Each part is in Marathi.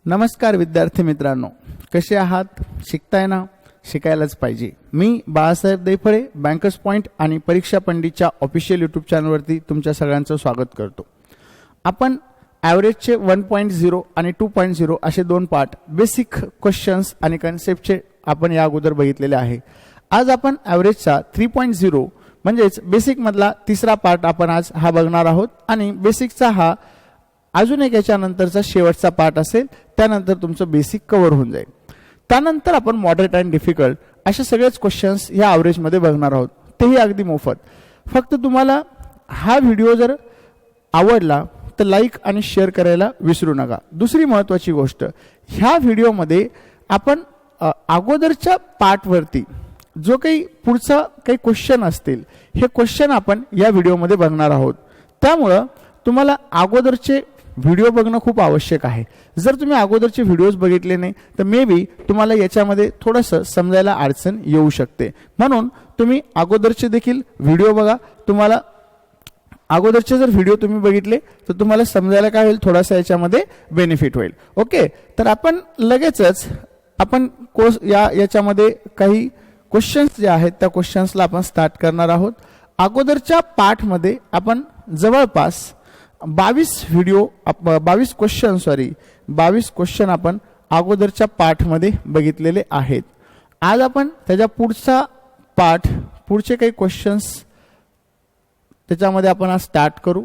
नमस्कार विद्यार्थी मित्रांनो, कसे आहात? शिकताय ना? शिकायलाच पाहिजे. मी बाळासाहेब दैफळे बँकर्स पॉइंट आणि परीक्षा पंडितच्या ऑफिशियल यूट्यूब चॅनलवरती तुमच्या सगळ्यांचं स्वागत करतो. आपण ॲव्हरेजचे 1.0 आणि 2.0 असे दोन पार्ट बेसिक क्वेश्चन्स आणि कन्सेप्टचे आपण या अगोदर बघितलेले आहे. आज आपण ॲव्हरेजचा 3.0 म्हणजेच बेसिक मधला तिसरा पार्ट आपण आज हा बघणार आहोत आणि बेसिकचा हा अजून एक याच्यानंतरचा शेवटचा पार्ट असेल. त्यानंतर तुमचं बेसिक कव्हर होऊन जाईल. त्यानंतर आपण मॉडरेट अँड डिफिकल्ट असे सगळेच क्वेश्चन्स ह्या ॲव्हरेज मध्ये बघणार आहोत, तेही अगदी मोफत. फक्त तुम्हाला हा व्हिडिओ जर आवडला तर लाईक आणि शेअर करायला विसरू नका. दुसरी महत्त्वाची गोष्ट, ह्या व्हिडिओमध्ये आपण अगोदरच्या पार्टवरती जो काही पुढचा काही क्वेश्चन असतील हे क्वेश्चन आपण या व्हिडिओमध्ये बघणार आहोत. त्यामुळं तुम्हाला अगोदरचे व्हिडिओ बघणं खूप आवश्यक आहे. जर तुम्ही अगोदरचे व्हिडिओज बघितले नाही तर मे बी तुम्हाला याच्यामध्ये थोडंसं समजायला अडचण येऊ शकते. म्हणून तुम्ही अगोदरचे देखील व्हिडिओ बघा. तुम्हाला अगोदरचे जर व्हिडिओ तुम्ही बघितले तर तुम्हाला समजायला काय होईल, थोडासा याच्यामध्ये बेनिफिट होईल. ओके, तर आपण लगेचच आपण याच्यामध्ये काही क्वेश्चन्स जे आहेत त्या क्वेश्चन्सला आपण स्टार्ट करणार आहोत. अगोदरच्या पार्टमध्ये आपण जवळपास 22 क्वेश्चन आपण अगोदरच्या पार्टमध्ये बघितलेले आहेत. आज आपण त्याच्या पुढचा पार्ट, पुढचे काही क्वेश्चन्स त्याच्यामध्ये आपण आज स्टार्ट करू.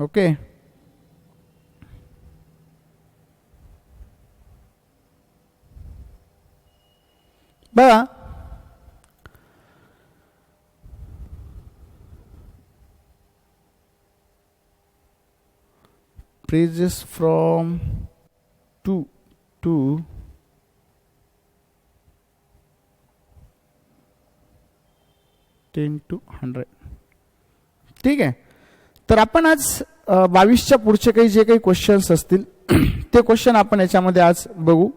ओके, बघा praises from 2 to 10 to 100. ठीक आहे, तर आपण आज 22च्या पुढचे काही जे काही क्वेश्चन्स असतील ते क्वेश्चन आपण याच्यामध्ये आज बघू.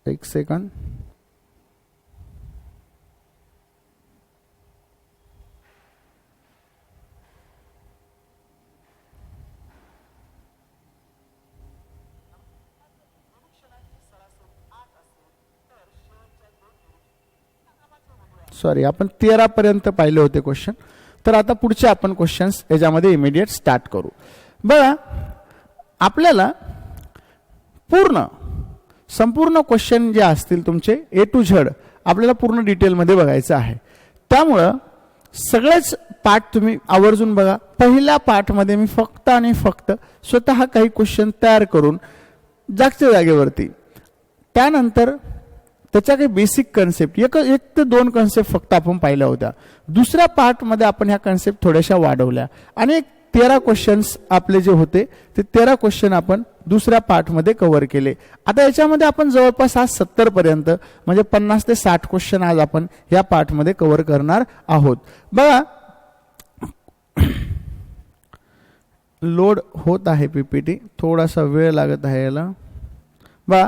एक सेकंड. सॉरी, आपण 13 पर्यंत पाहिले होते क्वेश्चन. तर आता पुढचे आपण क्वेश्चन्स याच्यामध्ये इमिडिएट स्टार्ट करू. बघा, आपल्याला संपूर्ण क्वेश्चन जे असतील तुमचे A to Z आपल्याला पूर्ण डिटेलमध्ये बघायचं आहे. त्यामुळं सगळेच पार्ट तुम्ही आवर्जून बघा. पहिल्या पार्टमध्ये मी फक्त आणि फक्त स्वतः काही क्वेश्चन तयार करून जागच्या जागेवरती, त्यानंतर त्याच्या काही बेसिक कन्सेप्ट एक ते दोन कन्सेप्ट फक्त आपण पाहिल्या होत्या. दुसऱ्या पार्टमध्ये आपण ह्या कन्सेप्ट थोड्याशा वाढवल्या आणि 13 क्वेश्चन्स आपले जे होते ते 13 क्वेश्चन आपण दुसऱ्या पार्टमध्ये कव्हर केले. आता याच्यामध्ये आपण जवळपास आज 70 पर्यंत म्हणजे 50 ते 60 क्वेश्चन आज आपण या पार्टमध्ये कव्हर करणार आहोत. बघा, लोड होत आहे पीपीटी, थोडासा वेळ लागत आहे याला. बघा,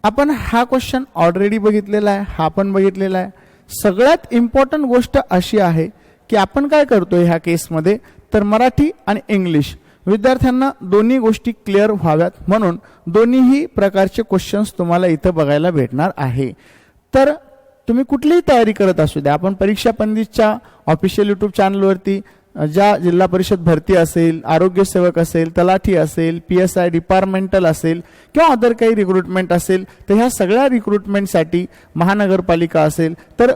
आपण हा क्वेश्चन ऑलरेडी बघितलेला आहे, हा पण बघितलेला आहे. सगळ्यात इम्पॉर्टंट गोष्ट अशी आहे की आपण काय करतोय ह्या केसमध्ये, तर मराठी आणि इंग्लिश विद्यार्थ्यांना दोन्ही गोष्टी क्लिअर व्हाव्यात म्हणून दोन्हीही प्रकारचे क्वेश्चन्स तुम्हाला इथं बघायला भेटणार आहे. तर तुम्ही कुठलीही तयारी करत असू द्या, आपण परीक्षा पंडितच्या ऑफिशियल यूट्यूब चॅनलवरती ज्या जिल्हा परिषद भरती असेल, आरोग्य सेवक असेल, तलाठी असेल, PSI डिपार्टमेंटल असेल किंवा अदर काही रिक्रुटमेंट असेल, तर ह्या सगळ्या रिक्रुटमेंटसाठी महानगरपालिका असेल, तर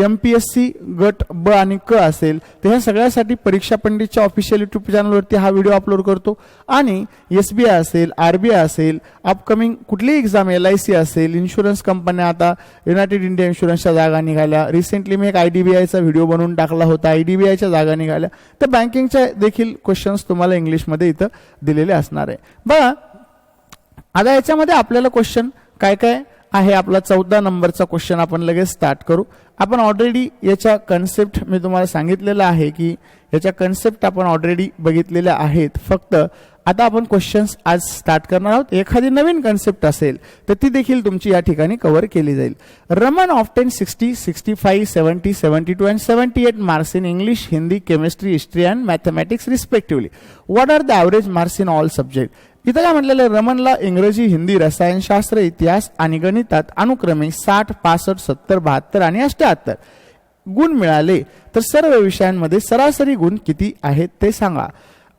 MPSC गट ब आणि क असेल, तर ह्या सगळ्यासाठी परीक्षा पंडितच्या ऑफिशियल यूट्यूब चॅनलवरती हा व्हिडिओ अपलोड करतो. आणि SBI असेल, RBI असेल, अपकमिंग कुठलीही एक्झाम, LIC असेल, इन्शुरन्स कंपन्या, आता युनायटेड इंडिया इन्शुरन्सच्या जागा निघाल्या. रिसेंटली मी एक IDBIचा व्हिडिओ बनवून टाकला होता, IDBIच्या जागा निघाल्या. तर बँकिंगच्या देखील क्वेश्चन्स तुम्हाला इंग्लिशमध्ये इथं दिलेले असणार आहे. बघा, आता याच्यामध्ये आपल्याला क्वेश्चन काय काय आहे. आपला 14 नंबरचा क्वेश्चन आपण लगेच स्टार्ट करू. आपण ऑलरेडी याच्या कन्सेप्ट मी तुम्हाला सांगितलेलं आहे की याच्या कन्सेप्ट आपण ऑलरेडी बघितलेल्या आहेत. फक्त आता आपण क्वेश्चन्स आज स्टार्ट करणार आहोत. एखादी नवीन कन्सेप्ट असेल तर ती देखील तुमची या ठिकाणी कव्हर केली जाईल. Raman often 60, 65, 70, 72 and 78 marks in English, Hindi, Chemistry, History and Mathematics respectively. What are the average marks in all subjects? इथं काय म्हटलेलं आहे, रमनला इंग्रजी, हिंदी, रसायनशास्त्र, इतिहास आणि गणितात अनुक्रमे 60, 65, 70, 72 आणि 78 गुण मिळाले तर सर्व विषयांमध्ये सरासरी गुण किती आहेत ते सांगा.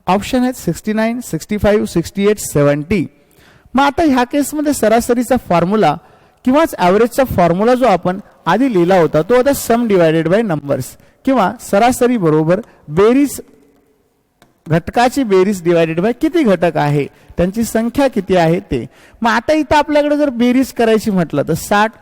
ऑप्शन आहेत 69, 65, 68, 70. मग आता ह्या केसमध्ये सरासरीचा फॉर्म्युला किंवा ॲव्हरेजचा फॉर्म्युला जो आपण आधी लिहिला होता तो आता सम डिवायडेड बाय नंबर्स किंवा सरासरी बरोबर बेरीज, घटकाची बेरीज डिवायडेड बाय किती घटक आहे, त्यांची संख्या किती आहे ते. मग आता इथं आपल्याकडे जर बेरीज करायची म्हटलं तर 60,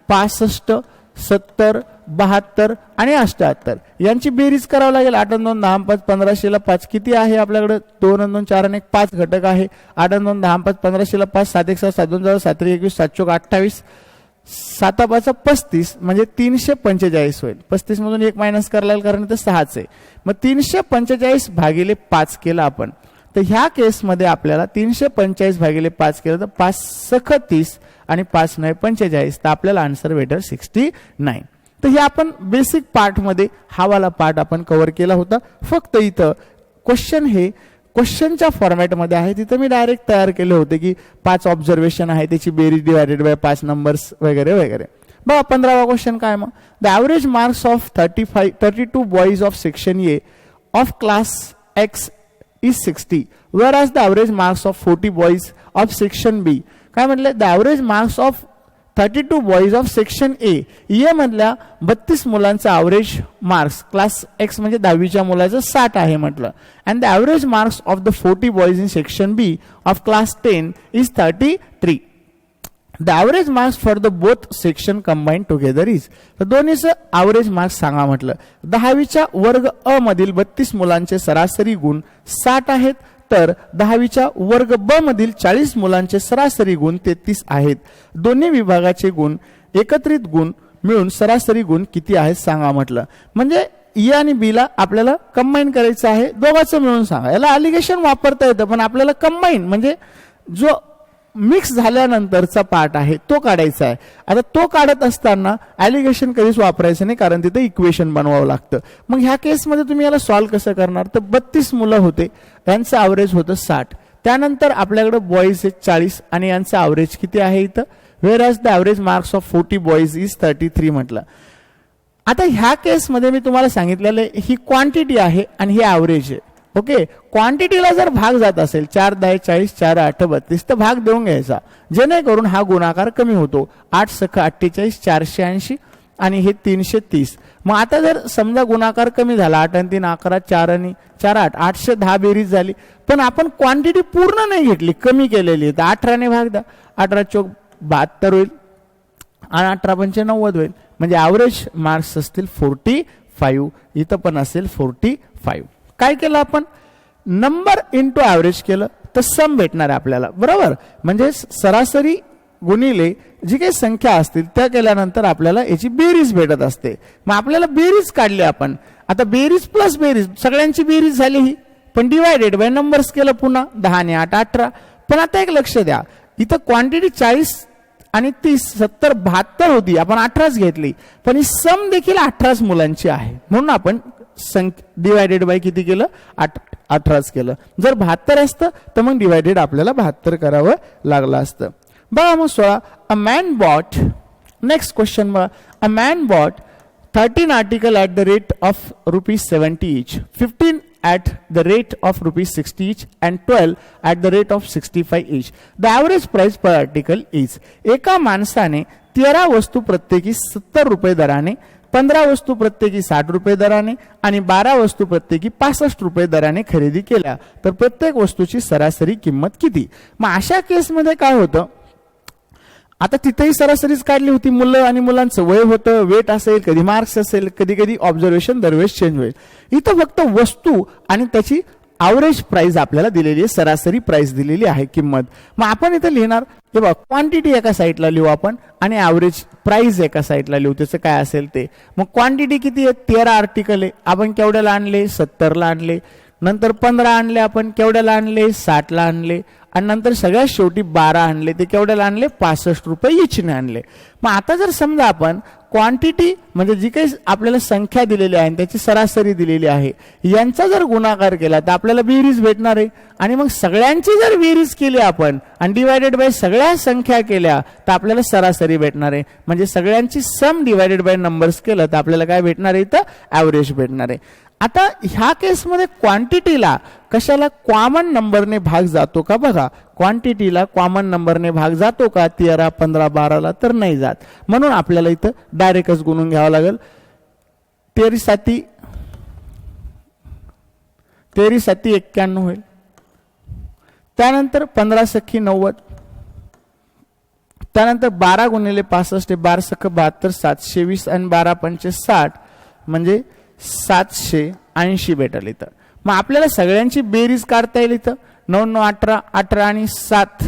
65, 70, 72 आणि 78 यांची बेरीज करावं लागेल. 8 आणि 2 10 5 1500 5 किती आहे आपल्याकडे, 2 आणि 2 4 आणि 1 5 घटक आहे. 8 आणि 2 10 5 1500 5 7 1 7 7 2 7 7 21 7 4 28 7 5 35 म्हणजे 345 होईल. 35 मधून 1 मायनस करायला लागेल कारण ते 6च आहे. मग 345 भागिले 5 केलं आपण तर ह्या केसमध्ये आपल्याला 345 भागिले 5 केलं तर 5 सख 30 आणि 5 9 45 तर आपल्याला आन्सर भेटेल 69. तर हे आपण बेसिक पार्ट मध्ये हा वाला पार्ट आपण कव्हर केला होता. फक्त इथं क्वेश्चन हे क्वेश्चनच्या फॉर्मॅटमध्ये आहे. तिथं मी डायरेक्ट तयार केले होते की 5 ऑब्झर्वेशन आहे त्याची बेरीज डिवायडेड बाय 5 नंबर्स वगैरे वगैरे. बघा 15वा क्वेश्चन काय मग, the average marks of 32 boys of section A of class x is 60 whereas the average marks of 40 boys of section B. काय म्हटलं, the average marks of 32 boys of section A या मधल्या 32 मुलांचा ॲव्हरेज मार्क्स क्लास एक्स म्हणजे 10वीच्या मुलाचं 60 आहे म्हटलं. And the average marks of the 40 boys in section B of class 10 is 33. The average marks for the both section combine together is. तर दोन्हीचं ॲव्हरेज मार्क्स सांगा म्हटलं. 10वीच्या वर्ग अ मधील 32 मुलांचे सरासरी गुण 60 आहेत तर 10वीच्या वर्ग ब मधील 40 मुलांचे सरासरी गुण 33 आहेत. दोन्ही विभागाचे गुण एकत्रित गुण मिळून सरासरी गुण किती आहेत सांगा म्हटलं. म्हणजे ए आणि बी ला आपल्याला कंबाईन करायचं आहे, दोघांचं मिळून सांगा. याला ॲलिगेशन वापरता येतं पण आपल्याला कंबाईन म्हणजे जो मिक्स झाल्यानंतरचा पार्ट आहे तो काढायचा आहे. आता तो काढत असताना ॲलिगेशन कधीच वापरायचं नाही कारण तिथे इक्वेशन बनवावं लागतं. मग ह्या केसमध्ये तुम्ही याला सॉल्व्ह कसं करणार, तर 32 मुलं होते यांचं ॲव्हरेज होतं 60. त्यानंतर आपल्याकडे बॉईज 40 आणि यांचं ॲव्हरेज किती आहे इथं, whereas the average marks of 40 boys is 33 म्हटलं. आता ह्या केसमध्ये मी तुम्हाला सांगितलेलं ही क्वांटिटी आहे आणि हे ॲव्हरेज आहे. ओके, क्वांटिटीला जर भाग जात असेल 4 10 40 4 8 32 तर भाग देऊन घ्यायचा जेणेकरून हा गुणाकार कमी होतो. 8 सख 48 480 आणि हे 330. मग आता जर समजा गुणाकार कमी झाला 8 आणि 3 11 4 आणि 4 8 810 बेरीज झाली पण आपण क्वांटिटी पूर्ण नाही घेतली, कमी केलेली तर 18 ने भाग द्या. 18 चौक 72 होईल आणि 18 पंचे 90 होईल म्हणजे ॲव्हरेज मार्क्स असतील 45. इथं पण असेल 45. काय केलं आपण, नंबर इंटू ॲव्हरेज केलं तर सम भेटणार आहे आपल्याला बरोबर. म्हणजे सरासरी गुणिले जी काही संख्या असतील त्या केल्यानंतर आपल्याला याची बेरीज भेटत असते. मग आपल्याला बेरीज काढली आपण. आता बेरीज प्लस बेरीज सगळ्यांची बेरीज झाली ही पण डिवायडेड बाय नंबर्स केलं पुन्हा 10 ने 8 18. पण आता एक लक्ष द्या इथं क्वांटिटी 40 आणि 30 70 72 होती आपण 18च घेतली पण ही सम देखील 18 मुलांची आहे म्हणून आपण डिवायडेड बाय किती केलं 18च केलं. जर 72 असतं तर मग डिवायडेड आपल्याला 72 करावं लागलं असतं. बघा मग 16 a man bought. Next question बघा, a man bought 13 article at the rate of ₹70 each, 15 at the rate of ₹60 each and 12 at the rate of 65 each. The average price per article is. एका माणसाने 13 वस्तू प्रत्येकी 70 रुपये दराने, 15 वस्तू प्रत्येकी 60 रुपये दराने आणि 12 वस्तू प्रत्येकी 65 रुपये दराने खरेदी केल्या तर प्रत्येक वस्तूची सरासरी किंमत किती. मग अशा केसमध्ये काय होतं, आता तिथेही सरासरीच काढली होती, मुलं आणि मुलांचं वय होतं, वेट असेल, कधी मार्क्स असेल, कधी कधी ऑब्झर्वेशन दरवेळेस चेंज होईल. इथं फक्त वस्तू आणि त्याची ॲव्हरेज प्राइस आपल्याला दिलेली आहे, सरासरी प्राइस दिलेली आहे किंमत. मग आपण इथं लिहिणार हे बघ, क्वांटिटी एका साईडला लिहू आपण आणि ॲव्हरेज प्राइस एका साईडला लिहू, त्याचं काय असेल ते. मग क्वांटिटी किती आहे, 13 आर्टिकल आहे, आपण केवढ्याला आणले, 70ला आणले. नंतर 15 आणले आपण, केवढ्याला आणले 60 ला आणले, आणि नंतर सगळ्यात शेवटी 12 आणले, ते केवढ्याला आणले 65 रुपये इचने आणले. मग आता जर समजा आपण क्वांटिटी म्हणजे जी काही आपल्याला संख्या दिलेली आहे त्याची सरासरी दिलेली आहे, यांचा जर गुणाकार केला तर आपल्याला बेरीज भेटणार आहे. आणि मग सगळ्यांची जर बेरीज केली आपण आणि डिवायडेड बाय सगळ्या संख्या केल्या तर आपल्याला सरासरी भेटणार आहे. म्हणजे सगळ्यांची सम डिवायडेड बाय नंबर्स केलं तर आपल्याला काय भेटणार आहे, तर ॲव्हरेज भेटणार आहे. आता ह्या केसमध्ये क्वांटिटीला कशाला कॉमन नंबरने भाग जातो का बघा, क्वांटिटीला कॉमन नंबरने भाग जातो का 13, 15, 12ला, तर नाही जात. म्हणून आपल्याला इथं डायरेक्टच गुणून घ्यावं लागेल. 13 7 91 होईल. त्यानंतर 15 सख्खी 90, त्यानंतर 12 गुणिले 65 12 सख्ख 72, 720 आणि 12 पंचे 60 म्हणजे 780 भेटेल इथं. मग आपल्याला सगळ्यांची बेरीज काढता येईल इथं. 9 9 18 18 आणि 7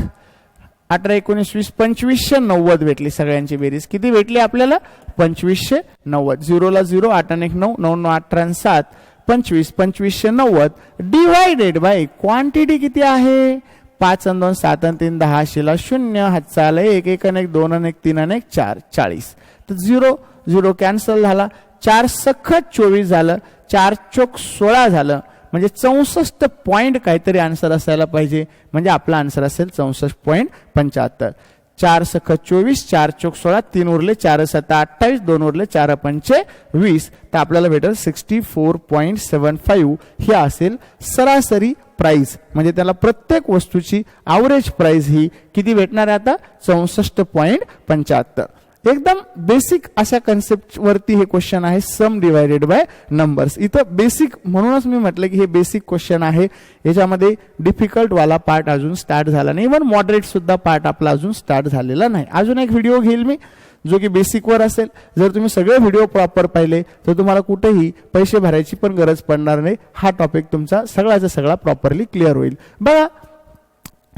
18 19 20 2590 भेटली सगळ्यांची बेरीज. किती भेटली आपल्याला 2590. 0 ला 0 8 आणि 1 9 9 9 18 आणि 7 25 2590 डिवायडेड बाय क्वांटिटी किती आहे 5 आणि 2 7 आणि 3 10 शिला 0 हातचा आला 1 1 आणि 1 2 आणि 1 3 आणि 1 4 40. तर 0 0 कॅन्सल झाला. 4 सखत 24 झालं, 4 चोक 16 झालं, म्हणजे 64 पॉइंट काहीतरी आन्सर असायला पाहिजे. म्हणजे आपला आन्सर असेल 64.75. 4 सखत 24, 4 चोक 16, 3 उरले 4 7 28, 2 उरले 4 पंचे 20, तर आपल्याला भेटेल 64.75. ही असेल सरासरी प्राइस. म्हणजे त्याला प्रत्येक वस्तूची ॲव्हरेज प्राइस ही किती भेटणार आहे आता 64.75. एकदम बेसिक अशा कन्सेप्ट वरती हे क्वेश्चन आहे, सम डिवायडेड बाय नंबर्स. इथं बेसिक म्हणूनच मी म्हटलं की हे बेसिक क्वेश्चन आहे. याच्यामध्ये डिफिकल्ट वाला पार्ट अजून स्टार्ट झाला नाही, इव्हन मॉडरेट सुद्धा पार्ट आपला अजून स्टार्ट झालेला नाही. अजून एक व्हिडिओ घेईल मी जो की बेसिक वर असेल. जर तुम्ही सगळे व्हिडिओ प्रॉपर पाहिले तर तुम्हाला कुठेही पैसे भरायची पण गरज पडणार नाही. हा टॉपिक तुमचा सगळ्याचा सगळा प्रॉपरली क्लिअर होईल. बघा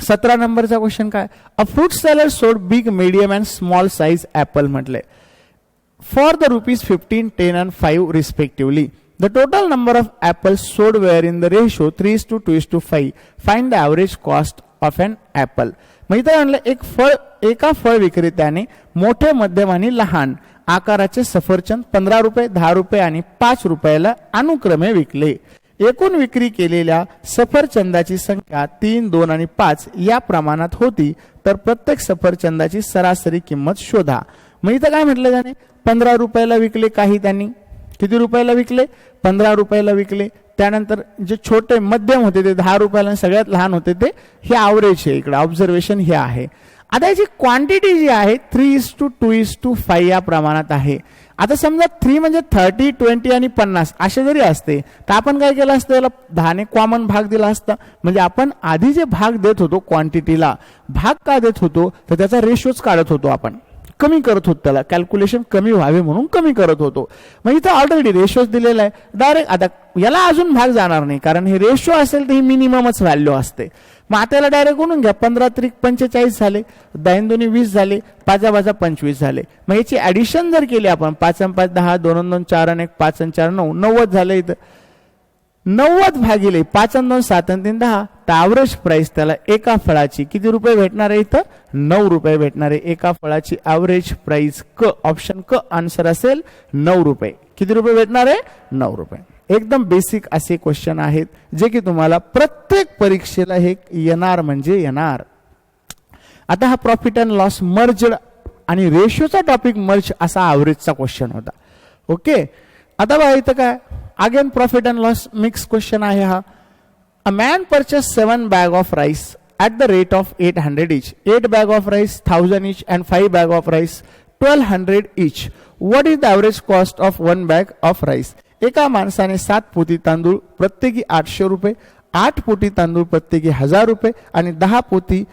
17 नंबरचा क्वेश्चन काय, a fruit seller sold big medium and small size apple म्हटले for the ₹15, 10 and 5 respectively. The total number of apples sold were in the ratio 3:2:5. Find the average cost of an apple. मग इथं म्हणलं एका फळ विक्रेत्याने मोठे, मध्यम आणि लहान आकाराचे सफरचंद 15 रुपये, 10 रुपये आणि 5 रुपयाला अनुक्रमे विकले. एकूण विक्री केलेल्या सफरचंदाची संख्या 3, 2 आणि 5 या प्रमाणात होती, तर प्रत्येक सफरचंदाची सरासरी किंमत शोधा. मग इथं काय म्हटलं त्याने 15 रुपयाला विकले. काही त्यांनी किती रुपयाला विकले 15 रुपयाला विकले. त्यानंतर जे छोटे मध्यम होते ते 10 रुपयाला आणि सगळ्यात लहान होते ते हे ॲव्हरेज आहे. इकडे ऑब्झर्वेशन हे आहे. आता याची क्वांटिटी जी आहे 3:2:5 या प्रमाणात आहे. आता समजा 3 म्हणजे 30, 20 आणि 50 असे जरी असते तर आपण काय केलं असतं, याला 10 ने कॉमन भाग दिला असता. म्हणजे आपण आधी जे भाग देत होतो क्वांटिटीला, भाग का देत होतो तर त्याचा रेशोच काढत होतो, आपण कमी करत होतो, त्याला कॅल्क्युलेशन कमी व्हावे म्हणून कमी करत होतो. मग इथं ऑलरेडी रेशोच दिलेला आहे. डायरेक्ट आता याला अजून भाग जाणार नाही, कारण हे रेशो असेल तर ही मिनिममच व्हॅल्यू असते. मग आता याला डायरेक्ट गुणून घ्या. 15 त्रिक 45 झाले, 10 2 20 झाले, 5 5 25 झाले. मग याची ऍडिशन जर केली आपण 5 5 10, 2 2 4 आणि 1 5 4 9 90 झाले. इथं 90 भागिले 5 2 7 3 10, तर ॲव्हरेज प्राइस त्याला एका फळाची किती रुपये भेटणार आहे इथं 9 रुपये भेटणार आहे. एका फळाची ॲव्हरेज प्राइस क, ऑप्शन क आन्सर असेल 9 रुपये. किती रुपये भेटणार आहे 9 रुपये. एकदम बेसिक असे क्वेश्चन आहेत जे की तुम्हाला प्रत्येक परीक्षेला हे येणार म्हणजे येणार. आता हा प्रॉफिट अँड लॉस मर्जड आणि रेशोचा टॉपिक मर्ज असा ॲव्हरेजचा क्वेश्चन होता. ओके, आता बघा इथं काय again profit and loss mix question आहे हा. A man purchase 7 bag of rice at the rate of 800 each. 8 bag of rice 1000 each and 5 bag of rice 1200 each. What is the average cost of 1 bag of rice? एका माणसाने 7 पोती तांदूळ प्रत्येकी 800 रुपये, 8 पोती तांदूळ प्रत्येकी 1000 रुपये आणि 10 पोती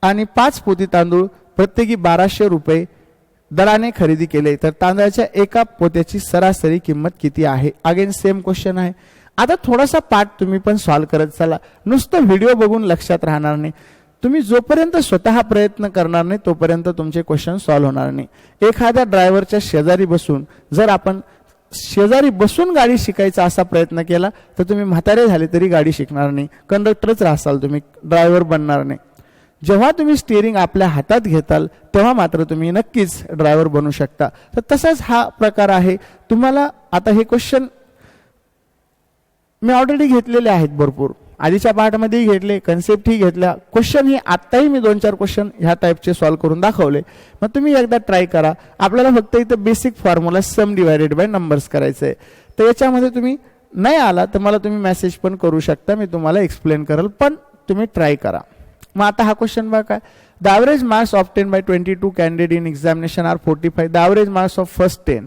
आणि 5 पोती तांदूळ प्रत्येकी 1200 रुपये दराने खरेदी केले, तर तांदळाच्या एका पोत्याची सरासरी किंमत किती आहे. अगेन सेम क्वेश्चन आहे. आता थोडासा पार्ट तुम्ही पण सॉल्व करत चला. नुसतं व्हिडिओ बघून लक्षात राहणार नाही. तुम्ही जोपर्यंत स्वतः प्रयत्न करणार नाही तोपर्यंत तुमचे क्वेश्चन सॉल्व होणार नाही. एखाद्या ड्रायव्हरच्या शेजारी बसून जर आपण शेजारी बसून गाडी शिकायचा असा प्रयत्न केला तर तुम्ही म्हातारे झाले तरी गाडी शिकणार नाही, कंडक्टरच राहसाल, तुम्ही ड्रायव्हर बनणार नाही. जेव्हा तुम्ही स्टिअरिंग आपल्या हातात घेताल तेव्हा मात्र तुम्ही नक्कीच ड्रायव्हर बनू शकता. तर तसाच हा प्रकार आहे. तुम्हाला आता हे क्वेश्चन मी ऑलरेडी घेतलेले आहेत, भरपूर आधीच्या पार्टमध्येही घेतले, कन्सेप्टही घेतल्या, क्वेश्चन ही आत्ताही मी 2-4 क्वेश्चन ह्या टाईपचे सॉल्व्ह करून दाखवले. मग तुम्ही एकदा ट्राय करा. आपल्याला फक्त इथं basic formula sum divided by numbers करायचं आहे. तर याच्यामध्ये तुम्ही नाही आला तर मला तुम्ही मेसेज पण करू शकता, मी तुम्हाला एक्सप्लेन करेल, पण तुम्ही ट्राय करा. मग आता हा क्वेश्चन बघा काय, the average marks obtain by 22 candidate in examination are 45. The average marks of first 10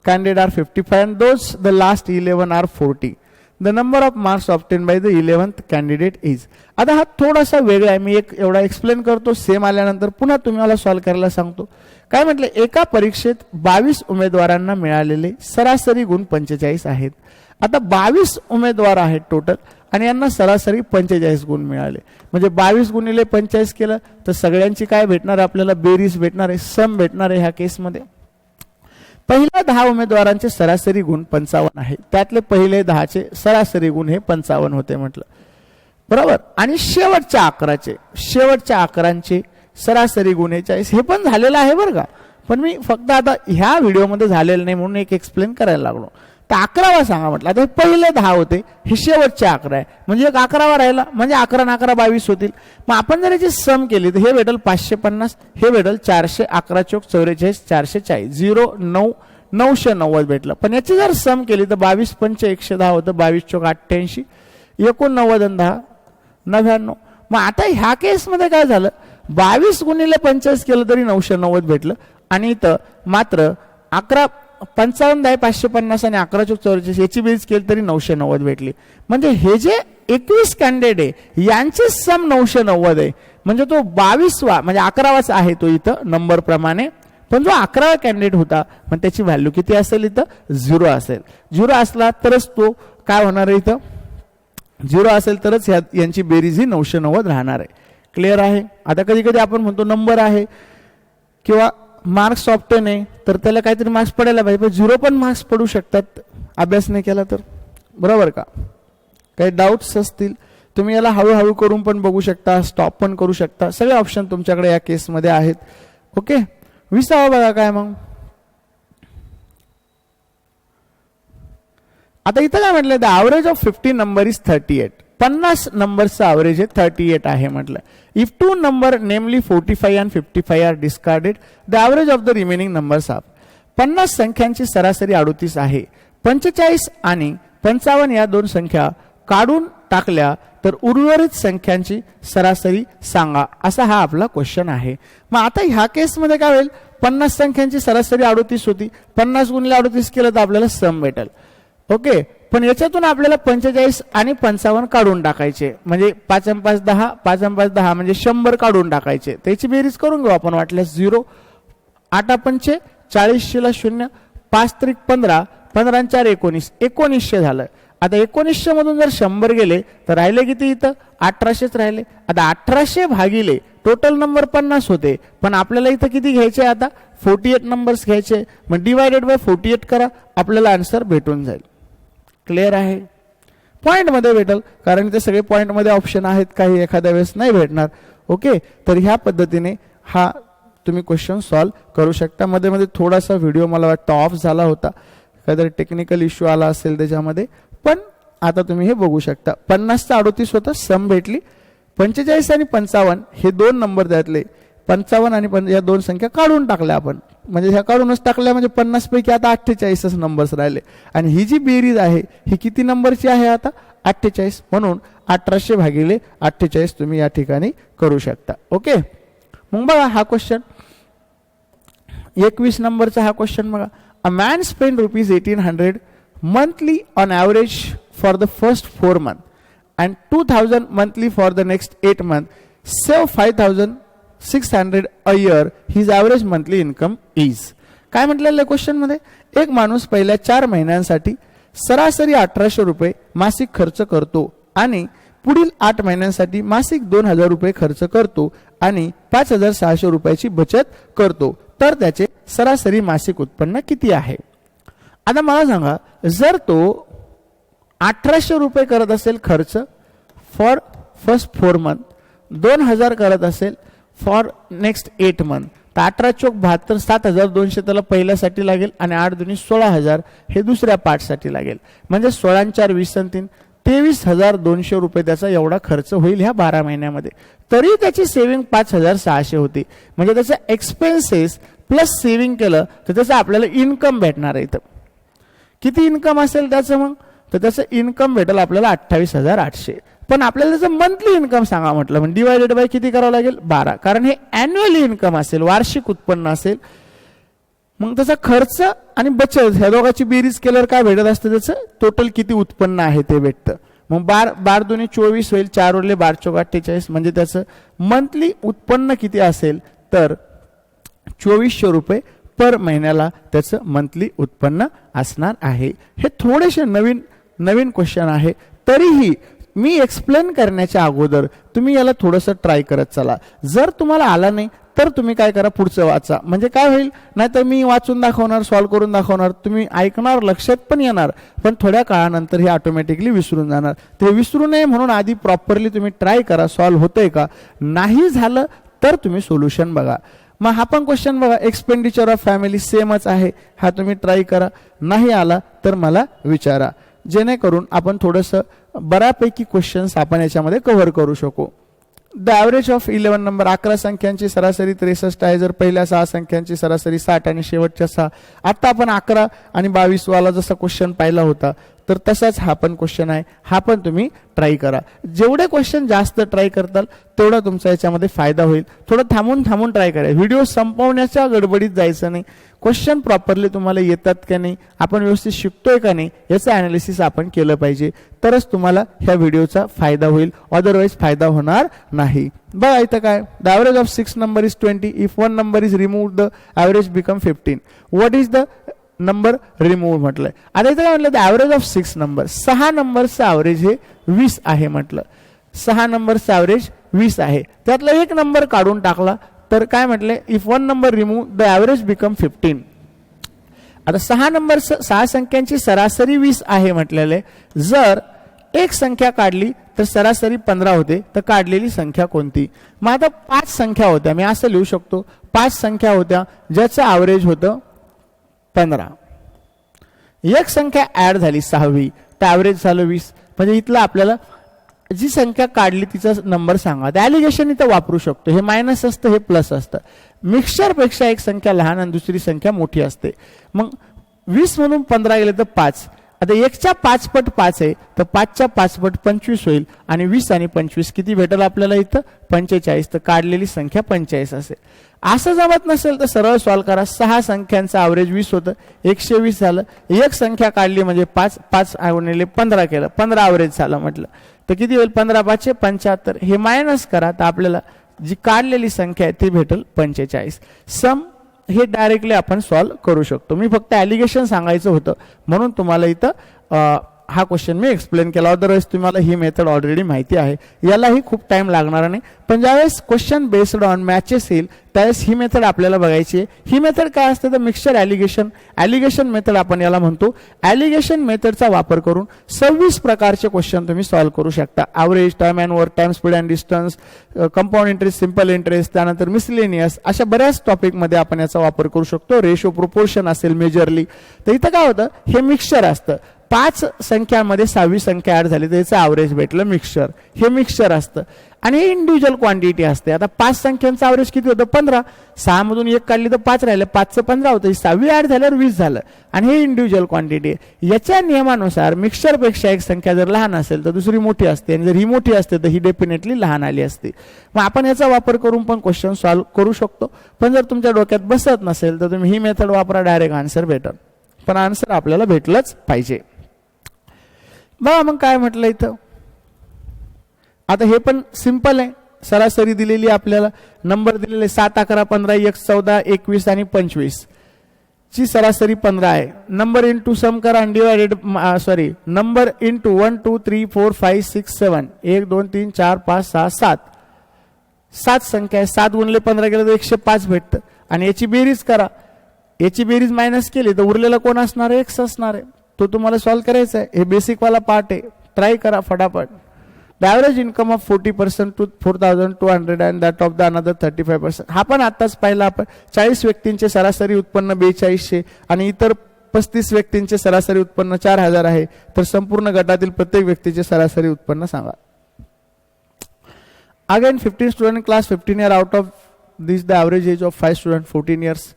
candidate are 55 and those the last 11 are 40. The number of marks obtained by the 11th candidate is. आता हा थोडासा वेगळा आहे, मी एक एवढा एक्सप्लेन करतो, सेम आल्यानंतर पुन्हा तुम्ही मला सॉल्व्ह करायला सांगतो. काय म्हटलं, एका परीक्षेत 22 उमेदवारांना मिळालेले सरासरी गुण 45 आहेत. आता 22 उमेदवार आहेत टोटल आणि यांना सरासरी 45 गुण मिळाले. म्हणजे 22 गुणिले 45 केलं तर सगळ्यांची काय भेटणार, आपल्याला बेरीज भेटणार आहे, सम भेटणार आहे ह्या केसमध्ये. पहिल्या 10 उमेदवारांचे सरासरी गुण 55 आहे, त्यातले पहिले 10चे सरासरी गुण हे 55 होते म्हटलं, बरोबर. आणि शेवटच्या 11चे सरासरी गुण 40. हे पण झालेलं आहे बरं का, पण मी फक्त आता ह्या व्हिडिओमध्ये झालेलं नाही म्हणून एक एक्सप्लेन करायला लागलो. तर 11वा सांगा म्हटलं. आता पहिले 10 होते, हे शेवटचे 11 आहे, म्हणजे एक 11वा राहिला, म्हणजे 11 आणि 11 22 होतील. मग आपण जर याची सम केली तर हे भेटल 550, हे भेटल 400, 11 चौक 44, 440, 0 9 990 भेटलं. पण याची जर सम केली तर 22 पंच 110 होतं, 22 चौक 88, 89 आणि 10 99. मग आता ह्या केसमध्ये काय झालं, 22 गुणिले 45 केलं तरी 990 भेटलं आणि इथं मात्र 55 10 550 आणि 11 चौक 44 याची बेरीज केली तरी 990 भेटली. म्हणजे हे जे 21 कॅन्डिडेट आहे यांचे सम 990 आहे, म्हणजे तो 22वा म्हणजे 11वाच आहे तो इथं नंबर प्रमाणे. पण जो 11वा कॅन्डिडेट होता मग त्याची व्हॅल्यू किती असेल, इथं 0 असेल. 0 असला तरच तो काय होणार आहे, इथं 0 असेल तरच यांची बेरीज ही 990 राहणार आहे. क्लिअर आहे. आता कधी कधी आपण म्हणतो नंबर आहे किंवा मार्क्स ऑप्टेन आहे तर त्याला काहीतरी मार्क्स पडायला पाहिजे, पण 0 पण मार्क्स पडू शकतात अभ्यास नाही केला तर, बरोबर का. काही डाऊट्स असतील तुम्ही याला हळूहळू करून पण बघू शकता, स्टॉप पण करू शकता, सगळे ऑप्शन तुमच्याकडे या केसमध्ये आहेत. ओके. 20वा बघा काय मग. आता इथं काय म्हटलं, the average of 50 number is 38. 50 नंबरचं ॲव्हरेज आहे 38 आहे म्हटलं. इफ 2 नंबर नेमली 45 and 55 are discarded, the average of the remaining numbers of. 50 संख्यांची सरासरी 38 आहे. 45 आणि 55 या दोन संख्या काढून टाकल्या तर उर्वरित संख्यांची सरासरी सांगा, असा हा आपला क्वेश्चन आहे. मग आता ह्या केसमध्ये काय होईल, 50 संख्यांची सरासरी 38 होती, 50 गुणिले 38 केलं तर आपल्याला सम भेटेल. ओके. पण याच्यातून आपल्याला 45 आणि 55 काढून टाकायचे, म्हणजे 5 आणि 5 10, 5 आणि 5 10 म्हणजे 100 काढून टाकायचे. त्याची बेरीज करून घेऊ आपण वाटल्यास. 0 8 पंचे 40 ला 0, 5 त्रिक 15, 15 आणि 4 19, 1900 झालं. आता 1900 मधून जर 100 गेले तर राहिले किती, इथं 1800च राहिले. आता 1800 भागिले टोटल नंबर 50 होते, पण आपल्याला इथं किती घ्यायचे, आता 48 नंबर्स घ्यायचे. मग डिवायडेड बाय 48 करा, आपल्याला आन्सर भेटून जाईल. क्लिअर आहे. पॉइंट मध्ये भेटेल, कारण ते सगळे पॉइंट मध्ये ऑप्शन आहेत, काही एखाद्या वेळेस नाही भेटणार. ओके. तर ह्या पद्धतीने हा तुम्ही क्वेश्चन सॉल्व्ह करू शकता. मध्ये मध्ये थोडासा व्हिडिओ मला वाटतं ऑफ झाला होता, काहीतरी टेक्निकल इश्यू आला असेल त्याच्यामध्ये, पण आता तुम्ही हे बघू शकता. 50 चा 38 होतं, सम भेटली. 45 आणि 55 हे दोन नंबर त्यातले 55 आणि या दोन संख्या काढून टाकल्या आपण, म्हणजे ह्या काढूनच टाकल्या, म्हणजे 50 पैकी आता 48 नंबर्स राहिले. आणि ही जी बेरीज आहे ही किती नंबरची आहे, आता 48. म्हणून 1800 भागिले 48 तुम्ही या ठिकाणी करू शकता. ओके. मग बघा हा क्वेश्चन 21 नंबरचा हा क्वेश्चन बघा. A man spend ₹1800 monthly on average for the first 4 months and 2000 monthly for the next 8 months. Save 5600 a year. His average monthly income is. काय म्हटलेलं क्वेश्चन मध्ये, एक माणूस पहिल्या 4 महिन्यांसाठी सरासरी 1800 रुपये मासिक खर्च करतो आणि पुढील 8 महिन्यांसाठी मासिक 2000 रुपये खर्च करतो आणि 5600 रुपयाची बचत करतो, तर त्याचे सरासरी मासिक उत्पन्न किती आहे. आता मला सांगा, जर तो 1800 रुपये करत असेल खर्च फॉर फर्स्ट 4 मंथ, 2000 करत असेल फॉर नेक्स्ट 8 मंथ, तर 18 चोक 72, 7200 त्याला पहिल्यासाठी लागेल आणि 8 दुनी 16000 हे दुसऱ्या पार्टसाठी लागेल. म्हणजे 16 आणि 4 20 आणि 3 23,200 रुपये त्याचा एवढा खर्च होईल ह्या 12 महिन्यामध्ये. तरी त्याची सेव्हिंग 5600 होती. म्हणजे त्याचं एक्सपेन्सेस प्लस सेव्हिंग केलं तर त्याचं आपल्याला इन्कम भेटणार आहे. इथं किती इन्कम असेल त्याचं, मग तर त्याचं इन्कम भेटेल आपल्याला 28,800. पण आपल्याला त्याचं मंथली इन्कम सांगा म्हटलं, म्हणजे डिवायडेड बाय किती करावं लागेल 12, कारण हे अॅन्युअली इन्कम असेल, वार्षिक उत्पन्न असेल. मग त्याचा खर्च आणि बचत ह्या दोघांची बेरीज केल्यावर काय भेटत असतं, त्याचं टोटल किती उत्पन्न आहे ते भेटतं. मग 12 दुनी 24 होईल, 4 उरले 12 चोक 48, म्हणजे त्याचं मंथली उत्पन्न किती असेल तर 2400 रुपये पर महिन्याला त्याचं मंथली उत्पन्न असणार आहे. हे थोडेसे नवीन क्वेश्चन आहे, तरीही मी एक्सप्लेन करण्याच्या अगोदर तुम्ही याला थोडंसं ट्राय करत चला. जर तुम्हाला आला नाही तर तुम्ही काय करा, पुढचं वाचा. म्हणजे काय होईल, नाहीतर मी वाचून दाखवणार, सॉल्व्ह करून दाखवणार, तुम्ही ऐकणार, लक्षात पण येणार, पण थोड्या काळानंतर हे ऑटोमॅटिकली विसरून जाणार. ते विसरू नये म्हणून आधी प्रॉपरली तुम्ही ट्राय करा, सॉल्व्ह होतंय का. नाही झालं तर तुम्ही सोल्युशन बघा. मग हा पण क्वेश्चन बघा, एक्सपेंडिचर ऑफ फॅमिली सेमच आहे, हा तुम्ही ट्राय करा. नाही आला तर मला विचारा, जेणेकरून आपण थोडंसं बऱ्यापैकी क्वेश्चन्स आपण याच्यामध्ये कव्हर करू शकू. द ॲव्हरेज ऑफ 11 नंबर, 11 संख्यांची सरासरी 63 आहे. जर पहिल्या 6 संख्यांची सरासरी 60 आणि शेवटच्या 6. आता आपण 11 आणि 22 वाला जसा क्वेश्चन पाहिला होता तर तसाच हा पण क्वेश्चन आहे, हा पण तुम्ही ट्राय करा. जेवढे क्वेश्चन जास्त ट्राय करताल तेवढा तुमचा याच्यामध्ये फायदा होईल. थोडं थांबून ट्राय करा. व्हिडिओ संपवण्याच्या गडबडीत जायचं नाही. क्वेश्चन प्रॉपरली तुम्हाला येतात का नाही, आपण व्यवस्थित शिकतोय का नाही, याचं ॲनालिसिस आपण केलं पाहिजे, तरच तुम्हाला ह्या व्हिडिओचा फायदा होईल. अदरवाईज फायदा होणार नाही. बघा इथं काय, the average of 6 number is 20. If 1 number is remove the average become 15. What is the number remove म्हटलंय. आता इथं काय म्हटलं, द ॲव्हरेज ऑफ 6 नंबर, 6 नंबरचं ॲव्हरेज हे 20 आहे म्हटलं. 6 नंबरचं ॲव्हरेज 20 आहे, त्यातला एक नंबर काढून टाकला तर काय म्हटलंय, if 1 number remove the average become 15. आता 6 संख्यांची सरासरी 20 आहे म्हटलेले. जर एक संख्या काढली तर सरासरी 15 होते, तर काढलेली संख्या कोणती. मग आता 5 संख्या होत्या, मी असं लिहू शकतो, 5 संख्या होत्या ज्याचं ॲव्हरेज होतं 15. एक संख्या ऍड झाली 6वी, तर ॲव्हरेज झालं 20. म्हणजे इथलं आपल्याला जी संख्या काढली तिचा नंबर सांगा. ॲलिगेशन इथं वापरू शकतो. हे मायनस असतं, हे प्लस असतं. मिक्सचरपेक्षा एक संख्या लहान आणि दुसरी संख्या मोठी असते. मग 20 म्हणून 15 गेले तर 5. आता 1च्या 5 पट 5 आहे, तर 5च्या 5 पट 25 होईल आणि 20 आणि 25 किती भेटेल आपल्याला इथं 45. तर काढलेली संख्या 45 असेल. असं जमत नसेल तर सरळ सॉल्व करा. 6 संख्यांचं ॲव्हरेज 20 होतं, 120 झालं. एक संख्या काढली म्हणजे 5 गुणिले 15 केलं, 15 ॲव्हरेज झालं म्हटलं, तर किती होईल 15 5 75. हे मायनस करा तर आपल्याला जी काढलेली संख्या आहे ती भेटेल 45. सम हे डायरेक्टली आपण सॉल्व्ह करू शकतो. मी फक्त ॲलिगेशन सांगायचं होतं म्हणून तुम्हाला इथं हा क्वेश्चन मी एक्सप्लेन केला. अदरवाईज तुम्हाला ही मेथड ऑलरेडी माहिती आहे, यालाही खूप टाइम लागणार नाही. पण ज्यावेळेस क्वेश्चन बेस्ड ऑन मॅचेस येईल त्यावेळेस ही मेथड आपल्याला बघायची आहे. ही मेथड काय असते तर मिक्सचर ॲलिगेशन मेथड आपण याला म्हणतो. ॲलिगेशन मेथडचा वापर करून 26 प्रकारचे क्वेश्चन तुम्ही सॉल्व्ह करू शकता. Average, time and work, time speed and distance, compound interest, simple interest, त्यानंतर मिसलेनियस, अशा बऱ्याच टॉपिकमध्ये आपण याचा वापर करू शकतो. रेशो, प्रोपोर्शन असेल मेजरली. तर इथं काय होतं, हे मिक्सचर असतं. 5 संख्यांमध्ये 6वी संख्या ऍड झाली तर याचं ॲव्हरेज भेटलं मिक्सचर. हे मिक्सचर असतं आणि हे इंडिव्हिज्युअल क्वांटिटी असते. आता 5 संख्यांचं ॲव्हरेज किती होतं 15. 6 मधून 1 काढली तर 5 राहिलं, 5चं 15 होतं, 6वी ऍड झाल्यावर 20 झालं. आणि हे इंडिव्हिज्युअल क्वांटिटी आहे. याच्या नियमानुसार मिक्सचरपेक्षा एक संख्या जर लहान असेल तर दुसरी मोठी असते, आणि जर ही मोठी असते तर ही डेफिनेटली लहान आली असते. मग आपण याचा वापर करून पण क्वेश्चन सॉल्व्ह करू शकतो. पण जर तुमच्या डोक्यात बसत नसेल तर तुम्ही ही मेथड वापरा, डायरेक्ट आन्सर भेटेल. पण आन्सर आपल्याला भेटलंच पाहिजे. बघा मग काय म्हटलं इथं. आता हे पण सिंपल आहे. सरासरी दिलेली आपल्याला, नंबर दिलेले 7 11 15 1 14 21 आणि 25 ची सरासरी 15 आहे. नंबर इंटू सम करा आणि डिवायडेड, नंबर इंटू 1 2 3 4 5 6 7 1 2 3 4 5 6 7 संख्या आहे. 7 गुणिले 15 केलं तर 105 भेटतं. आणि याची बेरीज करा. याची बेरीज मायनस केली तर उरलेला कोण असणार आहे, एक्स असणार आहे. तो तुम्हाला सॉल्व्ह करायचा आहे. हे बेसिक वाला पार्ट आहे, ट्राय करा फटाफट. The average income of 40% to 4,200 and that of the another 35%. हा पण आताच पाहिला आपण. 40 व्यक्तींचे सरासरी उत्पन्न 4200 आणि इतर 35 व्यक्तींचे सरासरी उत्पन्न 4000 आहे. तर संपूर्ण गटातील प्रत्येक व्यक्तीचे सरासरी उत्पन्न सांगा. Again 15 student class, 15 year out of this the average age of 5 student 14 years.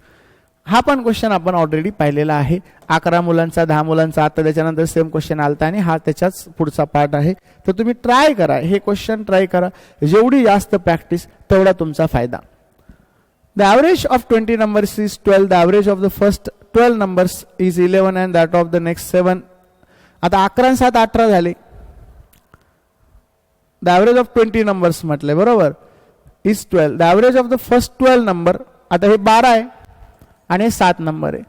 हा पण क्वेश्चन आपण ऑलरेडी पाहिलेला आहे. 11 मुलांचा 10 मुलांचा. आता त्याच्यानंतर सेम क्वेश्चन आलता आणि हा त्याच्याच पुढचा पार्ट आहे. तर तुम्ही ट्राय करा, हे क्वेश्चन ट्राय करा. जेवढी जास्त प्रॅक्टिस तेवढा तुमचा फायदा. The average of 20 numbers is 12. The average of the first 12 numbers is 11 and that of the next 7. आता 11 आणि 7 18 झाले. द ॲव्हरेज ऑफ 20 numbers म्हटले बरोबर is 12. The average of the first 12 number, आता हे 12 आहे आणि 7 नंबर आहे.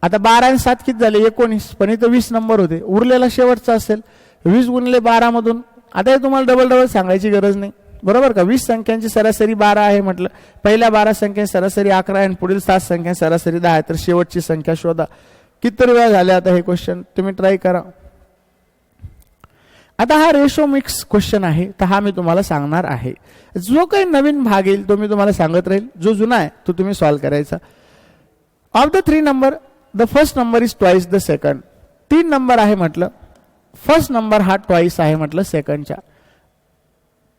आता 12 आणि 7 किती झाले, 19. पण इथं 20 नंबर होते. उरलेला शेवटचा असेल 20 गुणिले 12 मधून. आता हे तुम्हाला डबल सांगायची गरज नाही बरोबर का. 20 संख्यांची सरासरी 12 आहे म्हटलं. पहिल्या 12 संख्यांची सरासरी 11 आहे आणि पुढील 7 संख्यांची सरासरी 10 आहे. तर शेवटची संख्या शोधा. किती वेळा झाले आता हे क्वेश्चन, तुम्ही ट्राय करा. आता हा रेशो मिक्स क्वेश्चन आहे, तर हा मी तुम्हाला सांगणार आहे. जो काही नवीन भाग येईल तो मी तुम्हाला सांगत राहील. जो जुना आहे तो तुम्ही सॉल्व्ह करायचा. Of the 3 number, the first number is twice the second. 3 number आहे म्हटलं, फर्स्ट नंबर हा ट्वाइस आहे म्हटलं सेकंडच्या.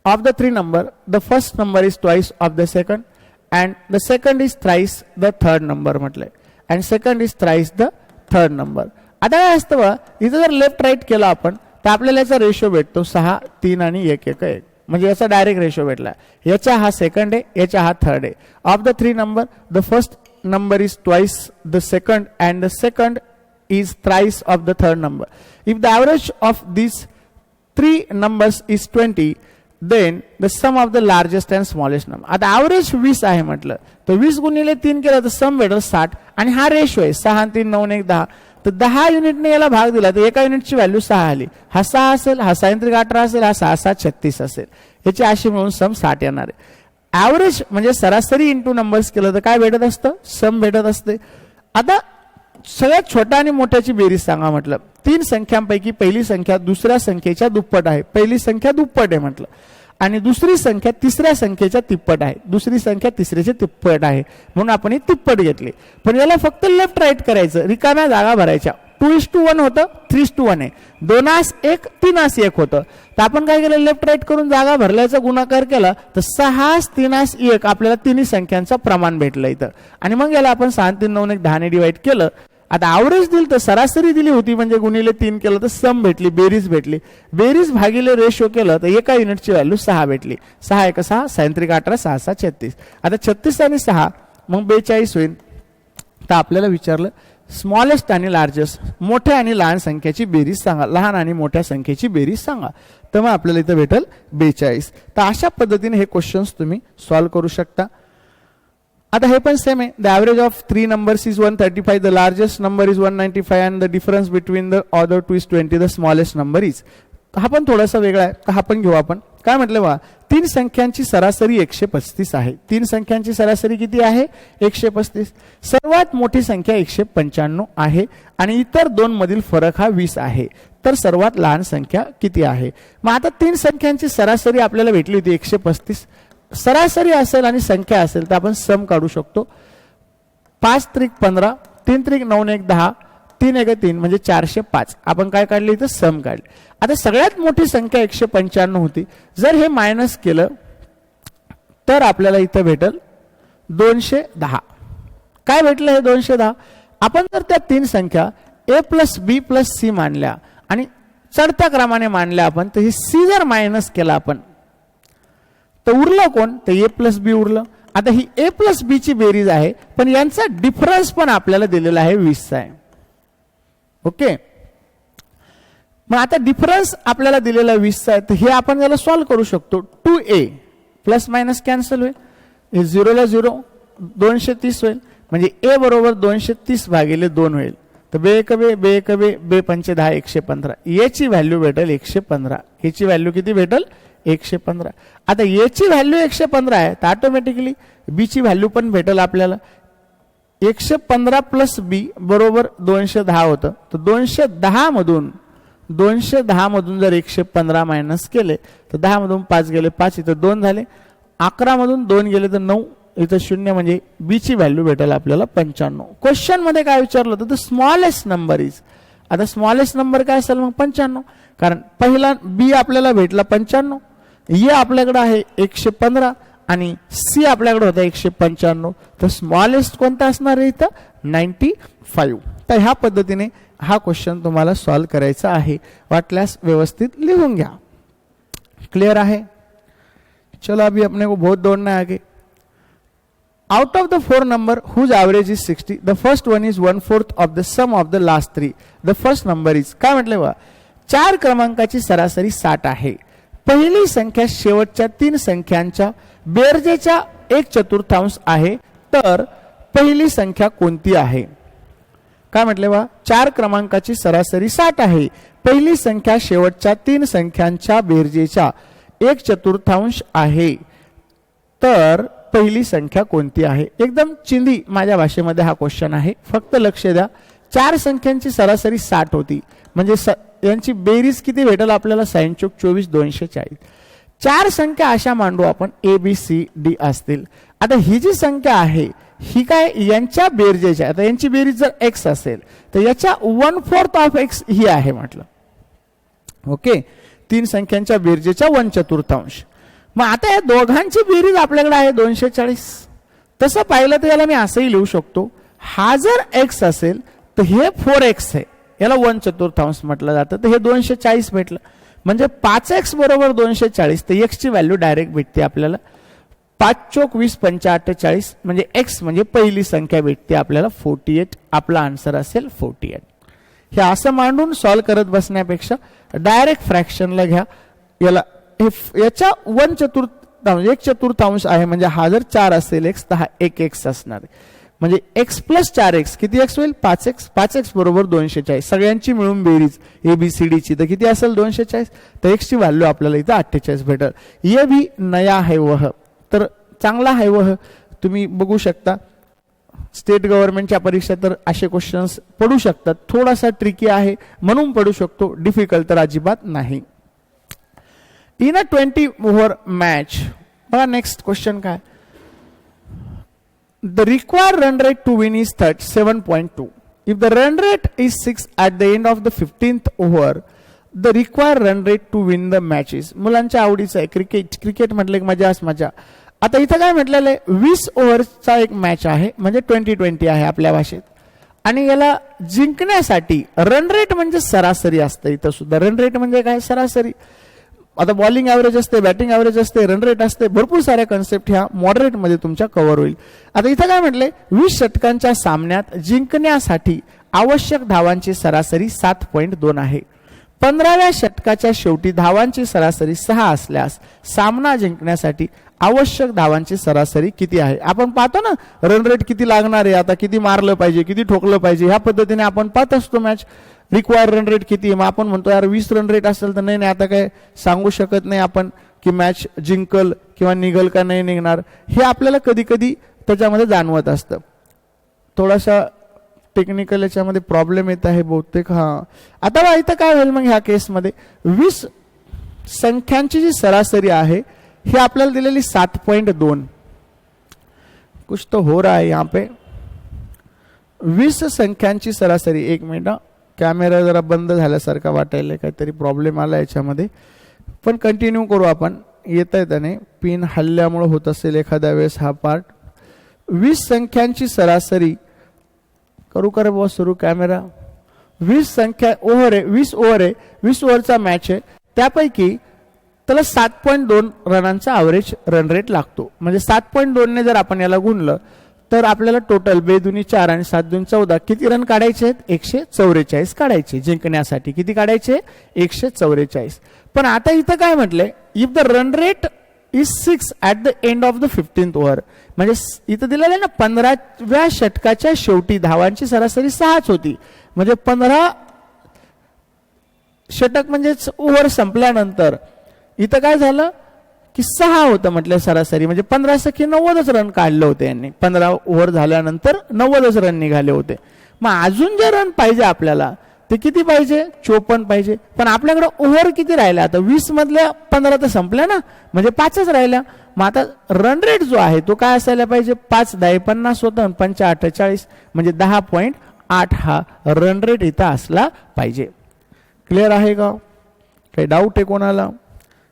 Of the 3 number, the first number is twice of the second and the second is thrice the third number म्हटलंय. And second is thrice the third number. आता काय असतं बघा, इथं जर लेफ्ट राईट केलं आपण तर आपल्याला याचा रेशो भेटतो 6, 3 आणि 1, 1, 1. म्हणजे याचा डायरेक्ट रेशो भेटला. याचा हा सेकंड आहे, याचा हा थर्ड आहे. Of the 3 number, the first number is twice the second and the second is thrice of the third number. If the average of these 3 numbers is 20, then the sum of the largest and smallest number. आता average 20 आहे म्हटलं तर 20 गुणिले 3 केलं तर सम भेटेल 60 आणि हा रेशो आहे 6 आणि 3 9 1 10. तर 10 युनिटने याला भाग दिला तर एका युनिटची व्हॅल्यू 6 आली. हा 6 असेल, हा 6 18 असेल, हा 6 7 36 असेल. याची अशी मिळून सम 60 येणार आहे. ॲव्हरेज म्हणजे सरासरी इंटू नंबर्स केलं तर काय भेटत असतं, सम भेटत असते. आता सगळ्यात छोटा आणि मोठ्याची बेरीज सांगा म्हटलं. 3 संख्यांपैकी पहिली संख्या दुसऱ्या संख्येच्या दुप्पट आहे. पहिली संख्या दुप्पट आहे म्हटलं आणि दुसरी संख्या तिसऱ्या संख्येच्या तिप्पट आहे. दुसरी संख्या तिसऱ्याच्या तिप्पट आहे म्हणून आपण ही तिप्पट घेतली. पण याला फक्त लेफ्ट राईट करायचं, रिकाम्या जागा भरायच्या. 2:1 होतं, 3:1 आहे. 2 1 3 1 होतं. तर आपण काय केलं, लेफ्ट राईट करून जागा भरल्याचा गुणाकार केला तर 6 3 1 आपल्याला तिन्ही संख्यांचं प्रमाण भेटलं इथं. आणि मग याला आपण 6 3 9 1 10 ने डिवाइड केलं. आता ॲव्हरेज दिली तर सरासरी दिली होती म्हणजे गुणिले 3 केलं तर सम भेटली, बेरीज भेटली. बेरीज भागिले रेशो केलं तर एका युनिटची व्हॅल्यू 6 भेटली. 6 1 6 6 3 18 6 6 36. आता 36 आणि 6 मग 42 होईल. तर आपल्याला विचारलं स्मॉलेस्ट आणि लार्जेस्ट, मोठ्या आणि लहान संख्येची बेरीज सांगा. लहान आणि मोठ्या संख्येची बेरीज सांगा. तर मग आपल्याला इथं भेटेल 42. तर अशा पद्धतीने हे क्वेश्चन्स तुम्ही सॉल्व्ह करू शकता. आता हे पण सेम आहे. The average of 3 numbers is 135, the largest number is 195 and the difference between the other 2 is 20, the smallest number is. हा पण थोडासा वेगळा आहे. तर हा पण घेऊ आपण. काय म्हटलं बघा, 3 संख्यांची सरासरी 135 आहे. 3 संख्यांची सरासरी किती आहे, 135. सर्वात मोठी संख्या 195 आहे आणि इतर 2 मधील फरक हा 20 आहे. तर सर्वात लहान संख्या किती आहे. मग आता 3 संख्यांची सरासरी आपल्याला भेटली होती 135. सरासरी असेल आणि संख्या असेल तर आपण सम काढू शकतो. 5 त्रिक 15, 3 त्रिक 9 1 10, 3 1 3 म्हणजे 405. आपण काय काढले इथं, सम काढले. आता सगळ्यात मोठी संख्या 195 होती. जर हे मायनस केलं तर आपल्याला इथं भेटल 210. काय भेटलं हे 210. आपण जर त्या 3 संख्या a plus B plus C मानल्या आणि चढत्या क्रमाने मानल्या आपण, तर हे सी जर मायनस केला आपण तर उरलं कोण, तर ए प्लस बी उरलं. आता ही ए प्लस बी ची बेरीज आहे पण यांचा डिफरन्स पण आपल्याला दिलेला आहे 20 आहे. ओके, मग आता डिफरन्स आपल्याला दिलेला 20 आहे तर हे आपण याला सॉल्व्ह करू शकतो. 2a प्लस मायनस कॅन्सल होईल, हे 0 ला 0 230 होईल म्हणजे a बरोबर 230 भागिले 2 होईल. तर बे एक बे बे एक बे बे 5 10 115. याची व्हॅल्यू भेटेल 115. याची व्हॅल्यू किती भेटेल, 115. आता याची व्हॅल्यू 115 आहे तर ऑटोमॅटिकली बी ची व्हॅल्यू पण भेटेल आपल्याला. 115 प्लस बी बरोबर 210 होतं. तर 210 मधून जर 115 मायनस केले तर 10 मधून 5 गेले 5, इथं 2 झाले. 11 मधून 2 गेले तर 9, इथं 0 म्हणजे बी ची व्हॅल्यू भेटेल आपल्याला 95. क्वेश्चन मध्ये काय विचारलं होतं, द स्मॉलेस्ट नंबर इज. आता स्मॉलेस्ट नंबर काय असेल मग 95, कारण पहिला बी आपल्याला भेटला 95, ए आपल्याकडे आहे 115 आणि सी आपल्याकडे होता 195. तर स्मॉलेस्ट कोणता असणार आहे इथं 95. तर ह्या पद्धतीने हा क्वेश्चन तुम्हाला सॉल्व करायचा आहे. वाटल्यास व्यवस्थित लिहून घ्या. क्लियर आहे. चलो अभी अपने को बहुत दौड़ना है आगे. Out of the 4 number whose average is 60, the first one is 1/4 of the sum of the last 3. The first number is, काय म्हटलं बघा, 4 क्रमांकाची सरासरी 60 आहे. पहिली संख्या शेवटच्या 3 संख्यांच्या बेरजेच्या 1/4 आहे. तर पहिली संख्या कोणती आहे. काय म्हटले बघा, 4 क्रमांकाची सरासरी 60 आहे. पहिली संख्या शेवटच्या 3 संख्यांच्या बेरजेच्या 1/4 आहे. तर पहिली संख्या कोणती आहे. एकदम चिंदी माझ्या भाषेमध्ये हा क्वेश्चन आहे. फक्त लक्ष द्या. 4 संख्यांची सरासरी 60 होती, म्हणजे यांची बेरीज किती भेटेल आपल्याला 24 24 240. 4 संख्या अशा मांडू आपण ए बी सी डी असतील. आता ही जी संख्या आहे ही काय यांच्या बेरजेच्या, आता यांची बेरीज जर x असेल तर याच्या 1/4 ऑफ x ही आहे म्हटलं. ओके, 3 संख्यांच्या बेरजेच्या 1/4. मग आता या दोघांची बेरीज आपल्याकडे आहे 240. तसं पाहिलं तर याला मी असंही लिहू शकतो, हा जर x असेल तर हे 4x आहे, याला 1/4 म्हटलं जातं. तर हे 240 भेटलं, म्हणजे 5x बरोबर 240. तर x ची व्हॅल्यू डायरेक्ट भेटते आपल्याला 5 चोक 20 45, म्हणजे x म्हणजे पहिली संख्या भेटते आपल्याला 48. आपला आन्सर असेल 48. हे असं मांडून सॉल्व करत बसण्यापेक्षा डायरेक्ट फ्रॅक्शनला घ्या. याला याच्या 1/4 आहे, म्हणजे हा जर 4 असेल x तर हा 1x असणार आहे. म्हणजे x प्लस 4x किती x होईल 5x. 5x बरोबर 240. सगळ्यांची मिळून बेरीज ABCD ची तर किती असेल 240. तर x ची व्हॅल्यू आपल्याला इथं 48 भेटेल. ये भी नया है वह, तर चांगला आहे वह. तुम्ही बघू शकता स्टेट गव्हर्नमेंटच्या परीक्षा तर असे क्वेश्चन्स पडू शकतात. थोडासा ट्रिकी आहे म्हणून पडू शकतो, डिफिकल्ट तर अजिबात नाही. इन अ 20 ओव्हर मॅच, बघा नेक्स्ट क्वेश्चन काय. The required run rate to win is 7.2. If the run rate is 6 at the end of the 15th over, the required run rate to win the matches. मुलांच्या आवडीचं आहे क्रिकेट. क्रिकेट म्हटलं की मजाच मजा. आता इथं काय म्हटलेलं आहे 20 ओव्हरचा एक मॅच आहे, म्हणजे 20-20 आहे आपल्या भाषेत. आणि याला जिंकण्यासाठी रन रेट म्हणजे सरासरी असतं. इथं सुद्धा रन रेट म्हणजे काय सरासरी. आता बॉलिंग ॲव्हरेज असते, बॅटिंग ॲव्हरेज असते, रन रेट असते, भरपूर साऱ्या कन्सेप्ट ह्या मॉडरेट मध्ये तुमच्या कव्हर होईल. आता इथं काय म्हटलंय 20 षटकांच्या सामन्यात जिंकण्यासाठी आवश्यक धावांची सरासरी 7.2 आहे. 15व्या षटकाच्या शेवटी धावांची सरासरी 6 असल्यास सामना जिंकण्यासाठी आवश्यक धावांची सरासरी किती आहे. आपण पाहतो ना रन रेट किती लागणार आहे, आता किती मारलं पाहिजे, किती ठोकलं पाहिजे, ह्या पद्धतीने आपण पाहत असतो मॅच. रिक्वायर रन रेट किती आहे, मग आपण म्हणतो यार 20 रन रेट असेल तर नाही आता काय सांगू शकत नाही आपण की मॅच जिंकल किंवा निघल का नाही निघणार. हे आपल्याला कधी कधी त्याच्यामध्ये जाणवत असतं. थोडासा टेक्निकल याच्यामध्ये प्रॉब्लेम येत आहे बहुतेक. आता बघा इथं काय होईल मग ह्या केसमध्ये 20 संख्यांची जी सरासरी आहे ही आपल्याला दिलेली 7.2. कुछ तो हो रहा है यहाँ पे. 20 संख्यांची सरासरी. एक मिनिट, कॅमेरा जरा बंद झाल्यासारखा वाटायला, काहीतरी प्रॉब्लेम आला याच्यामध्ये. पण कंटिन्यू करू आपण. येत आहे त्याने पिन हल्ल्यामुळे होत असेल एखाद्या वेळेस हा पार्ट. 20 संख्यांची सरासरी करू का रे बॉस सुरू कॅमेरा. 20 संख्या ओव्हर आहे, 20 ओव्हर आहे, 20 ओव्हरचा मॅच आहे. त्यापैकी त्याला 7.2 रनांचा ॲव्हरेज रन रेट लागतो. म्हणजे 7.2 ने जर आपण याला गुणलं तर आपल्याला टोटल 2 4 आणि 7 2 14 किती रन काढायचे आहेत 144 काढायचे. जिंकण्यासाठी किती काढायचे 144. पण आता इथं काय म्हटलंय if the run rate is 6 at the end of the 15th over, म्हणजे इथं दिलेलं आहे ना 15व्या षटकाच्या शेवटी धावांची सरासरी 6च होती. म्हणजे 15 षटक म्हणजेच ओव्हर संपल्यानंतर इथं काय झालं की 6 होतं म्हटलं सरासरी, म्हणजे 15 सखी 90च रन काढले होते यांनी. 15 ओव्हर झाल्यानंतर 90च रन निघाले होते. मग अजून जे रन पाहिजे आपल्याला ते किती पाहिजे, 54 पाहिजे. पण आपल्याकडे ओव्हर किती राहिल्या, आता 20 मधल्या 15 तर संपल्या ना, म्हणजे 5च राहिल्या. मग आता रन रेट जो आहे तो काय असायला पाहिजे, 5 10 50 होतं, 5 48 म्हणजे 10.8 हा रन रेट इथं असला पाहिजे. क्लिअर आहे का, काही डाऊट आहे कोणाला?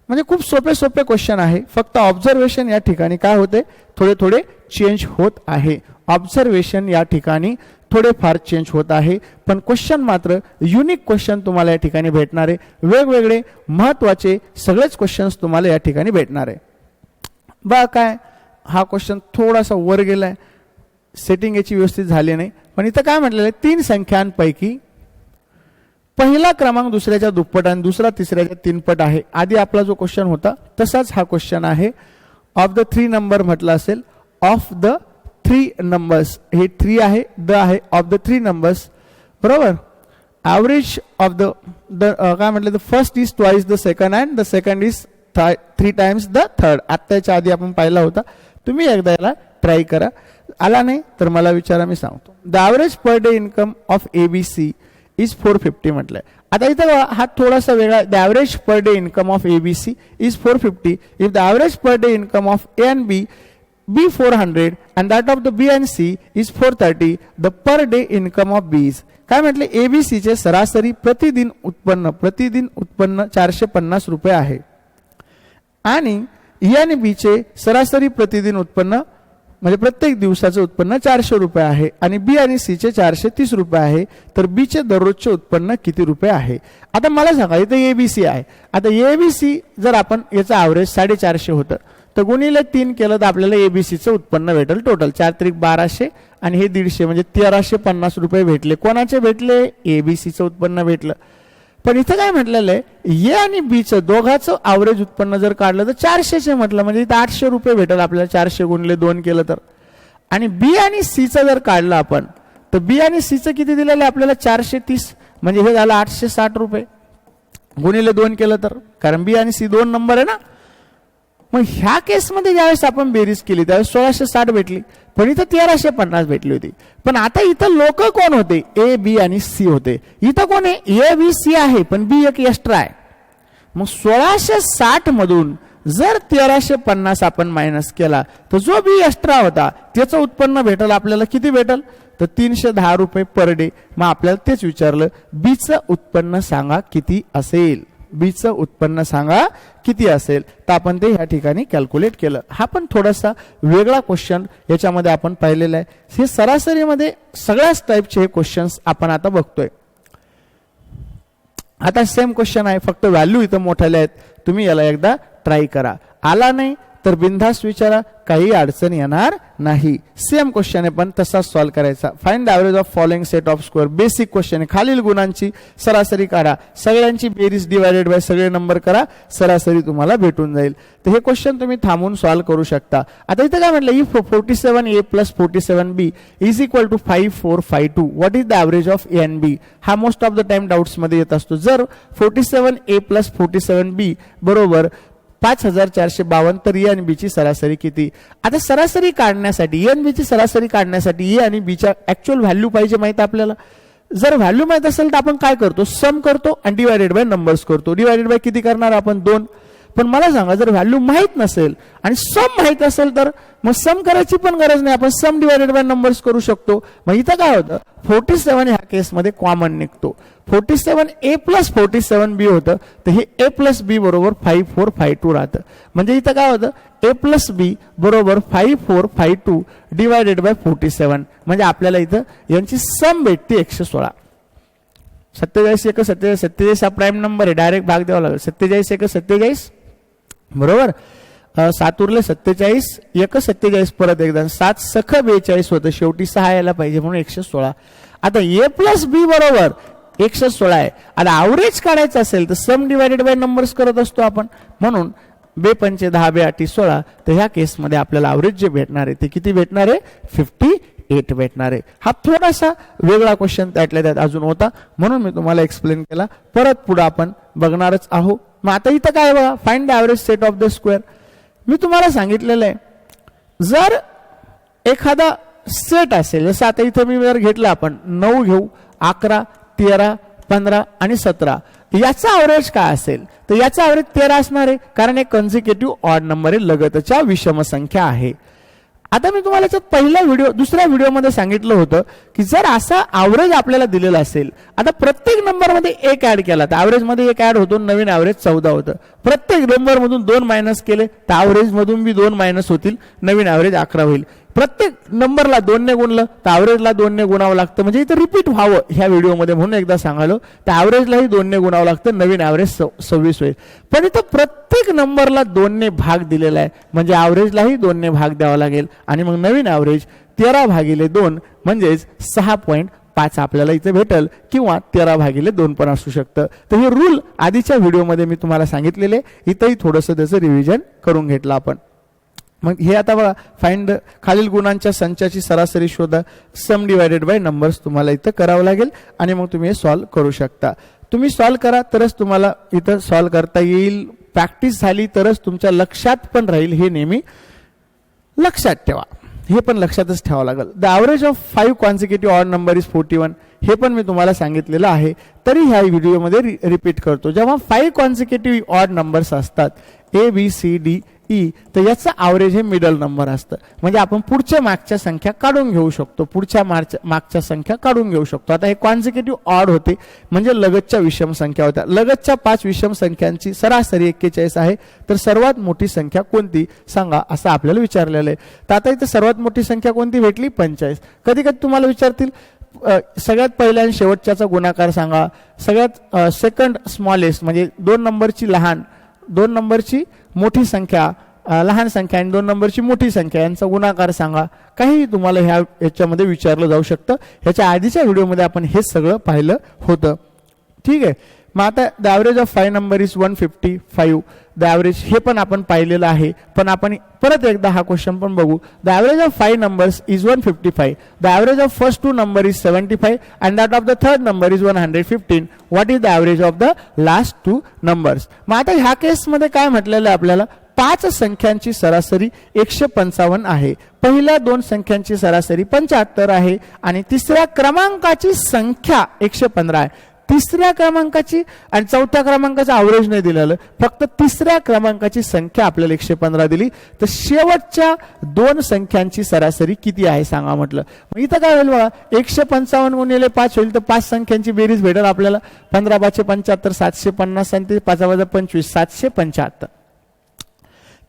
म्हणजे खूप सोपे सोपे क्वेश्चन आहे. फक्त ऑब्झर्वेशन या ठिकाणी काय होते, थोडे थोडे चेंज होत आहे. ऑब्झर्वेशन या ठिकाणी थोडेफार चेंज होत आहे, पण क्वेश्चन मात्र युनिक क्वेश्चन तुम्हाला या ठिकाणी भेटणार आहे. वेगवेगळे महत्वाचे सगळेच क्वेश्चन्स तुम्हाला या ठिकाणी भेटणार आहे. बघा काय, हा क्वेश्चन थोडासा वर गेलाय, सेटिंग याची व्यवस्थित झाली नाही. पण इथं काय म्हटलेलं आहे, 3 संख्यांपैकी पहिला क्रमांक दुसऱ्याच्या दुप्पट आणि दुसरा तिसऱ्याच्या 3 पट आहे. आधी आपला जो क्वेश्चन होता तसाच हा क्वेश्चन आहे. ऑफ द 3 नंबर म्हटलं असेल, ऑफ द 3 नंबर्स, हे 3 आहे, द आहे, ऑफ द 3 नंबर्स, बरोबर. ॲव्हरेज ऑफ द काय म्हटलं, the first is twice the second and the second is 3 times the third. आत्ताच्या आधी आपण पाहिला होता, तुम्ही एकदा याला ट्राय करा. आला नाही तर मला विचारा, मी सांगतो. The average per day income of ABC is 450 म्हटलंय. आता इथं हा थोडासा वेगळा, the average per day income of ABC is 450 if the average per day income of A and B be 400 and that of the B and C is 430, the per day income of B is. काय म्हटले, ABC चे सरासरी प्रतिदिन उत्पन्न 450 रुपये आहे आणि E आणि B चे सरासरी प्रतिदिन उत्पन्न म्हणजे प्रत्येक दिवसाचे उत्पन्न 400 रुपये आहे आणि B आणि C चे 430 रुपये आहे. तर B चे दररोजचे उत्पन्न किती रुपये आहे. आता मला सांगा, इथे ABC आहे. आता ABC जर आपण याचं ॲव्हरेज 450 होतं, तर गुणिले 3 केलं तर आपल्याला ABCचं उत्पन्न भेटेल टोटल 4 त्रिक 1200 आणि हे 150 म्हणजे 1350 रुपये भेटले. कोणाचे भेटले, ABCचं उत्पन्न भेटलं. पण इथं काय म्हटलेलं आहे, ए आणि बीचं दोघांचं ॲव्हरेज उत्पन्न जर काढलं तर 400चे म्हटलं, म्हणजे इथं 800 रुपये भेटेल आपल्याला. 400 गुणिले 2 केलं तर. आणि बी आणि सीचं जर काढलं आपण, तर बी आणि सीचं किती दिलेलं आहे आपल्याला, 430, म्हणजे हे झालं 860 रुपये गुणिले 2 केलं तर, कारण बी आणि सी 2 नंबर आहे ना. मग ह्या केसमध्ये ज्यावेळेस आपण बेरीज केली त्यावेळेस 1660 भेटली, पण इथं 1350 भेटली होती. पण आता इथं लोक कोण होते, ए बी आणि सी होते. इथं कोण आहे, ए बी सी आहे पण बी एक एक्स्ट्रा आहे. मग 1660 मधून जर 1350 आपण मायनस केला तर जो बी एक्स्ट्रा होता त्याचं उत्पन्न भेटल आपल्याला, किती भेटल, तर 310 रुपये पर डे. मग आपल्याला तेच विचारलं, बीचं उत्पन्न सांगा किती असेल, बीचं उत्पन्न सांगा किती असेल. तर आपण ते ह्या ठिकाणी कॅल्क्युलेट केलं. हा पण थोडासा वेगळा क्वेश्चन याच्यामध्ये आपण पाहिलेला आहे. हे सरासरीमध्ये सगळ्याच टाईपचे हे क्वेश्चन्स आपण आता बघतोय. आता सेम क्वेश्चन आहे, फक्त व्हॅल्यू इथं मोठ्याल्या आहेत. तुम्ही याला एकदा ट्राय करा. आला नाही तर बिनधास्त विचारा, काही अडचण येणार नाही. सेम क्वेश्चन आहे पण तसाच सॉल्व्ह करायचा. Find the average of following set of square. Basic question आहे. खालील गुणांची सरासरी काढा, सगळ्यांची बेरीज डिवायडेड बाय सगळे नंबर करा, सरासरी तुम्हाला भेटून जाईल. तर हे क्वेश्चन तुम्ही थांबून सॉल्व्ह करू शकता. आता इथे काय म्हटलं, if 47A plus 47B is equal to 5452 what is the average of A and B. हा most of the time doubts मध्ये येत असतो. जर 47A प्लस 47B बरोबर 5452, तर ए आणि बी ची सरासरी किती. आता सरासरी काढण्यासाठी, ए आणि बी ची सरासरी काढण्यासाठी ए आणि बी च्या ऍक्च्युअल व्हॅल्यू पाहिजे माहित आपल्याला. जर व्हॅल्यू माहित असेल तर आपण काय करतो, सम करतो आणि डिवायडेड बाय नंबर्स करतो. डिवायडेड बाय किती करणार आपण, 2. पण मला सांगा, जर व्हॅल्यू माहित नसेल आणि सम माहित असेल तर मग सम करायची पण गरज नाही, आपण सम डिवायडेड बाय नंबर्स करू शकतो. मग इथं काय होतं, 47 ह्या केसमध्ये कॉमन निघतो. 47A प्लस 47B होतं, तर हे A प्लस बी बरोबर 5452 राहतं. म्हणजे इथं काय होतं, A प्लस बी बरोबर 5452 डिवायडेड बाय 47. म्हणजे आपल्याला इथं यांची सम भेटते 116. 47 1 47, 47 हा प्राईम नंबर आहे, डायरेक्ट भाग द्यावा लागेल. 47 1 47 बरोबर, 7 उरले 47, 1 47 परत एकदा 7 सख 42 होतं, शेवटी 6 यायला पाहिजे म्हणून 116. आता ए प्लस बी बरोबर 116 आहे. आता ॲव्हरेज काढायचं असेल तर सम डिवायडेड बाय नंबर्स करत असतो आपण, म्हणून 2 पंचे 10 2 8 16. तर ह्या केसमध्ये आपल्याला ॲव्हरेज जे भेटणार आहे ते किती भेटणार आहे, 58 भेटणार आहे. हा थोडासा वेगळा क्वेश्चन त्यातल्या त्यात अजून होता म्हणून मी तुम्हाला एक्सप्लेन केला. परत पुढे आपण बघणारच आहोत. मग आता इथं काय बघा, find the average set of the square. मी तुम्हाला सांगितलेलं आहे, जर एखादा सेट असेल, जसं आता इथं मी जर घेतला, आपण 9 घेऊ, 11, 13, 15 आणि 17, याचा ॲव्हरेज काय असेल, तर याचा ॲव्हरेज 13 असणार आहे, कारण एक कन्झिक्युटिव्ह ऑड नंबर आहे, लगतच्या विषम संख्या आहे. आता मी तुम्हाला याच्यात दुसऱ्या व्हिडिओमध्ये सांगितलं होतं की जर असा ॲव्हरेज आपल्याला दिलेला असेल, आता प्रत्येक नंबरमध्ये एक ऍड केला तर ॲव्हरेज मध्ये एक ऍड होतो, नवीन ॲव्हरेज 14 होतं. प्रत्येक नंबरमधून 2 मायनस केले तर ॲव्हरेज मधून बी 2 मायनस होतील, नवीन ॲव्हरेज 11 होईल. प्रत्येक नंबरला 2 ने गुणलं तर ॲव्हरेजला 2 ने गुणावं लागतं, म्हणजे इथं रिपीट व्हावं ह्या व्हिडिओमध्ये म्हणून एकदा सांगालो, तर ॲव्हरेजलाही 2 ने गुणावं लागतं, नवीन ॲव्हरेज 26 होईल. पण इथं प्रत्येक नंबरला 2 ने भाग दिलेला आहे, म्हणजे ॲव्हरेजलाही 2 ने भाग द्यावा लागेल आणि मग नवीन ॲव्हरेज 13/2 म्हणजेच 6.5 आपल्याला इथे भेटल, किंवा 13/2 पण असू शकतं. तर हे रूल आधीच्या व्हिडिओमध्ये मी तुम्हाला सांगितलेले, इथंही थोडंसं त्याचं रिव्हिजन करून घेतलं आपण. मग हे आता बघा, फाइंड खालील गुणांच्या संचाची सरासरी शोधा, सम डिवायडेड बाय नंबर्स तुम्हाला इथं करावं लागेल आणि मग तुम्ही हे सॉल्व्ह करू शकता. तुम्ही सॉल्व्ह करा तरच तुम्हाला इथं सॉल्व्ह करता येईल, प्रॅक्टिस झाली तरच तुमच्या लक्षात पण राहील, हे नेहमी लक्षात ठेवा, हे पण लक्षातच ठेवावं लागेल. The average of 5 consecutive odd number is 41, हे पण मी तुम्हाला सांगितलेलं आहे, तरी ह्या व्हिडिओमध्ये रिपीट करतो. जेव्हा 5 कॉन्सिक्युटिव्ह ऑड नंबर्स असतात ABCDE, तर याचं ॲव्हरेज हे मिडल नंबर असतं, म्हणजे आपण पुढच्या मागच्या संख्या काढून घेऊ शकतो, मागच्या संख्या काढून घेऊ शकतो. आता हे कॉन्सिक्युटिव्ह ऑड होते, म्हणजे लगतच्या विषम संख्या होत्या. लगतच्या 5 विषम संख्यांची सरासरी 41 आहे, तर सर्वात मोठी संख्या कोणती सांगा, असं आपल्याला विचारलेलं आहे. तर आता इथे सर्वात मोठी संख्या कोणती भेटली, 45. कधी कधी तुम्हाला विचारतील सगळ्यात पहिल्या आणि शेवटच्याचा गुणाकार सांगा, सगळ्यात सेकंड स्मॉलेस्ट म्हणजे 2 नंबरची लहान, 2 नंबरची मोठी संख्या, लहान संख्या आणि 2 नंबरची मोठी संख्या यांचा गुणाकार सांगा, काही तुम्हाला ह्याच्यामध्ये विचारलं जाऊ शकतं. ह्याच्या आधीच्या व्हिडिओमध्ये आपण हे सगळं पाहिलं होतं. ठीक आहे. मग आता the average of 5 number is 155. The average हे पण आपण पाहिलेलं आहे, पण आपण परत एकदा हा क्वेश्चन पण बघू. The average of 5 numbers is 155. The average of first 2 number is 75 and that of the third number is 115. What is the average of the last 2 numbers. मग आता ह्या केसमध्ये काय म्हटलेलं आहे आपल्याला, 5 संख्यांची सरासरी 155 आहे, पहिल्या 2 संख्यांची सरासरी 75 आहे आणि तिसऱ्या क्रमांकाची संख्या 115 आहे. तिसऱ्या क्रमांकाची आणि चौथ्या क्रमांकाचं ॲव्हरेज नाही दिलेलं, फक्त तिसऱ्या क्रमांकाची संख्या आपल्याला 115 दिली. तर शेवटच्या 2 संख्यांची सरासरी किती आहे सांगा म्हटलं. मग इथं काय होईल बघा, 155 गुणिले 5 होईल, तर 5 संख्यांची बेरीज भेटेल आपल्याला, 15 5 75, 750 आणि 5 वजा 25, 775.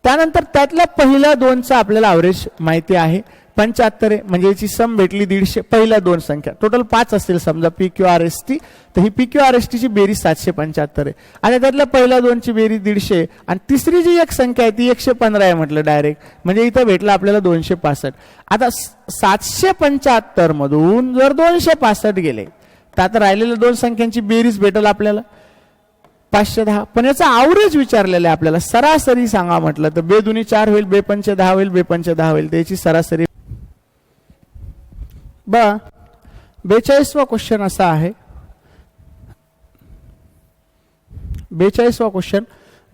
त्यानंतर त्यातल्या पहिल्या 2चा आपल्याला ॲव्हरेज माहिती आहे, 75 आहे, म्हणजे याची सम भेटली 150. पहिल्या 2 संख्या टोटल 5 असतील समजा PQRST, तर ही PQRST ची बेरीज 775 आहे आणि त्यातल्या पहिल्या 2ची बेरीज 150 आणि तिसरी जी एक संख्या आहे ती 115 आहे म्हटलं डायरेक्ट, म्हणजे इथं भेटलं आपल्याला 265. आता 775 मधून जर 265 गेले तर आता राहिलेल्या 2 संख्यांची बेरीज भेटेल आपल्याला 510. पण याचा ॲव्हरेज विचारलेला आहे आपल्याला, सरासरी सांगा म्हटलं तर 2 दुनी 4 होईल, 2 पंचे 10 होईल, 2 पंचे 10 होईल, त्याची सरासरी 42वा क्वेश्चन असा आहे. 42वा question,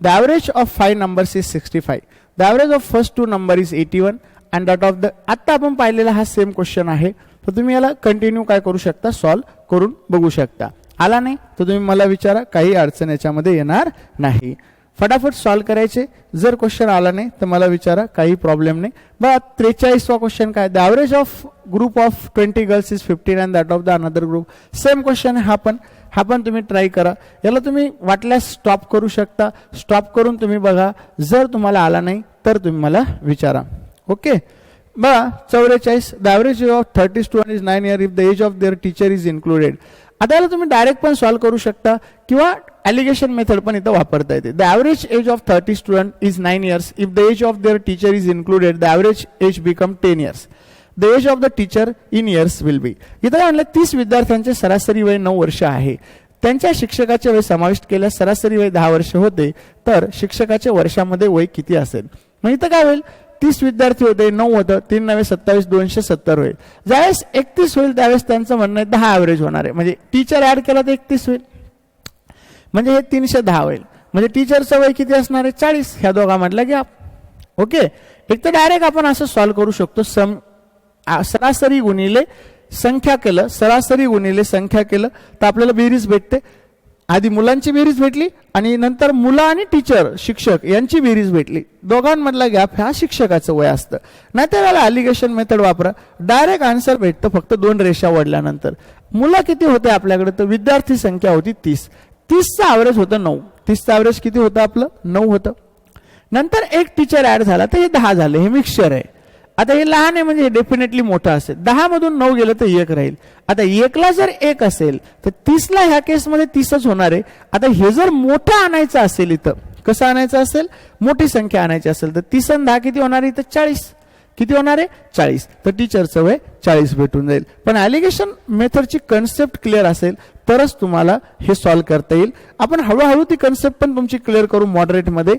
the average of 5 numbers is 65. The average of first 2 number is 81 and that of the, आता आपण पाहिलेला हा सेम क्वेश्चन आहे, तर तुम्ही याला कंटिन्यू काय करू शकता, सॉल्व्ह करून बघू शकता. आला नाही तर तुम्ही मला विचारा, काही अडचण याच्यामध्ये येणार नाही. फटाफट सॉल्व्ह करायचे, जर क्वेश्चन आला नाही तर मला विचारा, काही प्रॉब्लेम नाही. बघा 43वा क्वेश्चन काय, the average of group of 20 girls is 15 and that of the another group. Same question हा पण तुम्ही ट्राय करा. याला तुम्ही वाटल्यास स्टॉप करू शकता, स्टॉप करून तुम्ही बघा, जर तुम्हाला आला नाही तर तुम्ही मला विचारा. ओके. बघा 44, the average of 30 student is 9 year if the age of their teacher is included. आता याला तुम्ही डायरेक्ट पण सॉल्व्ह करू शकता किंवा ॲलिगेशन मेथड पण इथं वापरता येते. The average age of 30 student is 9 years if the age of their teacher is included, the average age become 10 years. The age of the teacher in years will be. इथं काय म्हणलं, 30 विद्यार्थ्यांचे सरासरी वय 9 वर्ष आहे, त्यांच्या शिक्षकाचे वय समाविष्ट केल्यास सरासरी वय 10 वर्ष होते, तर शिक्षकाचे वर्षामध्ये वय किती असेल. मग इथं काय होईल, 30 विद्यार्थी होते, 9 होतं, 3 9 27, 270 होईल. ज्यावेळेस 31 होईल त्यावेळेस त्यांचं म्हणणं आहे 10 ॲव्हरेज होणार आहे, म्हणजे टीचर ऍड केला तर 31 होईल, म्हणजे हे 310 होईल, म्हणजे टीचरचं वय किती असणार आहे 40. ह्या दोघांमधला गॅप. ओके, एक तर डायरेक्ट आपण असं सॉल्व्ह करू शकतो, सरासरी गुणिले संख्या केलं, सरासरी गुणिले संख्या केलं तर आपल्याला बेरीज भेटते. आधी मुलांची बेरीज भेटली आणि नंतर मुलं आणि टीचर शिक्षक यांची बेरीज भेटली. दोघांमधला गॅप ह्या शिक्षकाचं वय असतं. नाही त्याला ॲलिगेशन मेथड वापरा, डायरेक्ट आन्सर भेटतं फक्त 2 रेषा वडल्यानंतर. मुलं किती होते आपल्याकडे, तर विद्यार्थी संख्या होती 30. 30चं ॲव्हरेज होतं 9. 30चं ॲव्हरेज किती होतं आपलं, 9 होतं. नंतर एक टीचर ऍड झाला तर हे 10 झाले. हे मिक्सचर आहे. आता हे लहान आहे म्हणजे डेफिनेटली मोठं असेल. 10 मधून 9 गेलं तर 1 राहील. आता 1ला जर 1 असेल तर 30ला ह्या केसमध्ये 30च होणार आहे. आता हे जर मोठं आणायचं असेल, इथं कसं आणायचं असेल, मोठी संख्या आणायची असेल तर 30 आणि 10 किती होणार आहे, इथं 40. किती होणार आहे, 40. तर टीचरचं वय 40 भेटून जाईल. पण ॲलिगेशन मेथडची कन्सेप्ट क्लिअर असेल तरच तुम्हाला हे सॉल्व्ह करता येईल. आपण हळूहळू ती कन्सेप्ट पण तुमची क्लिअर करू मॉडरेटमध्ये.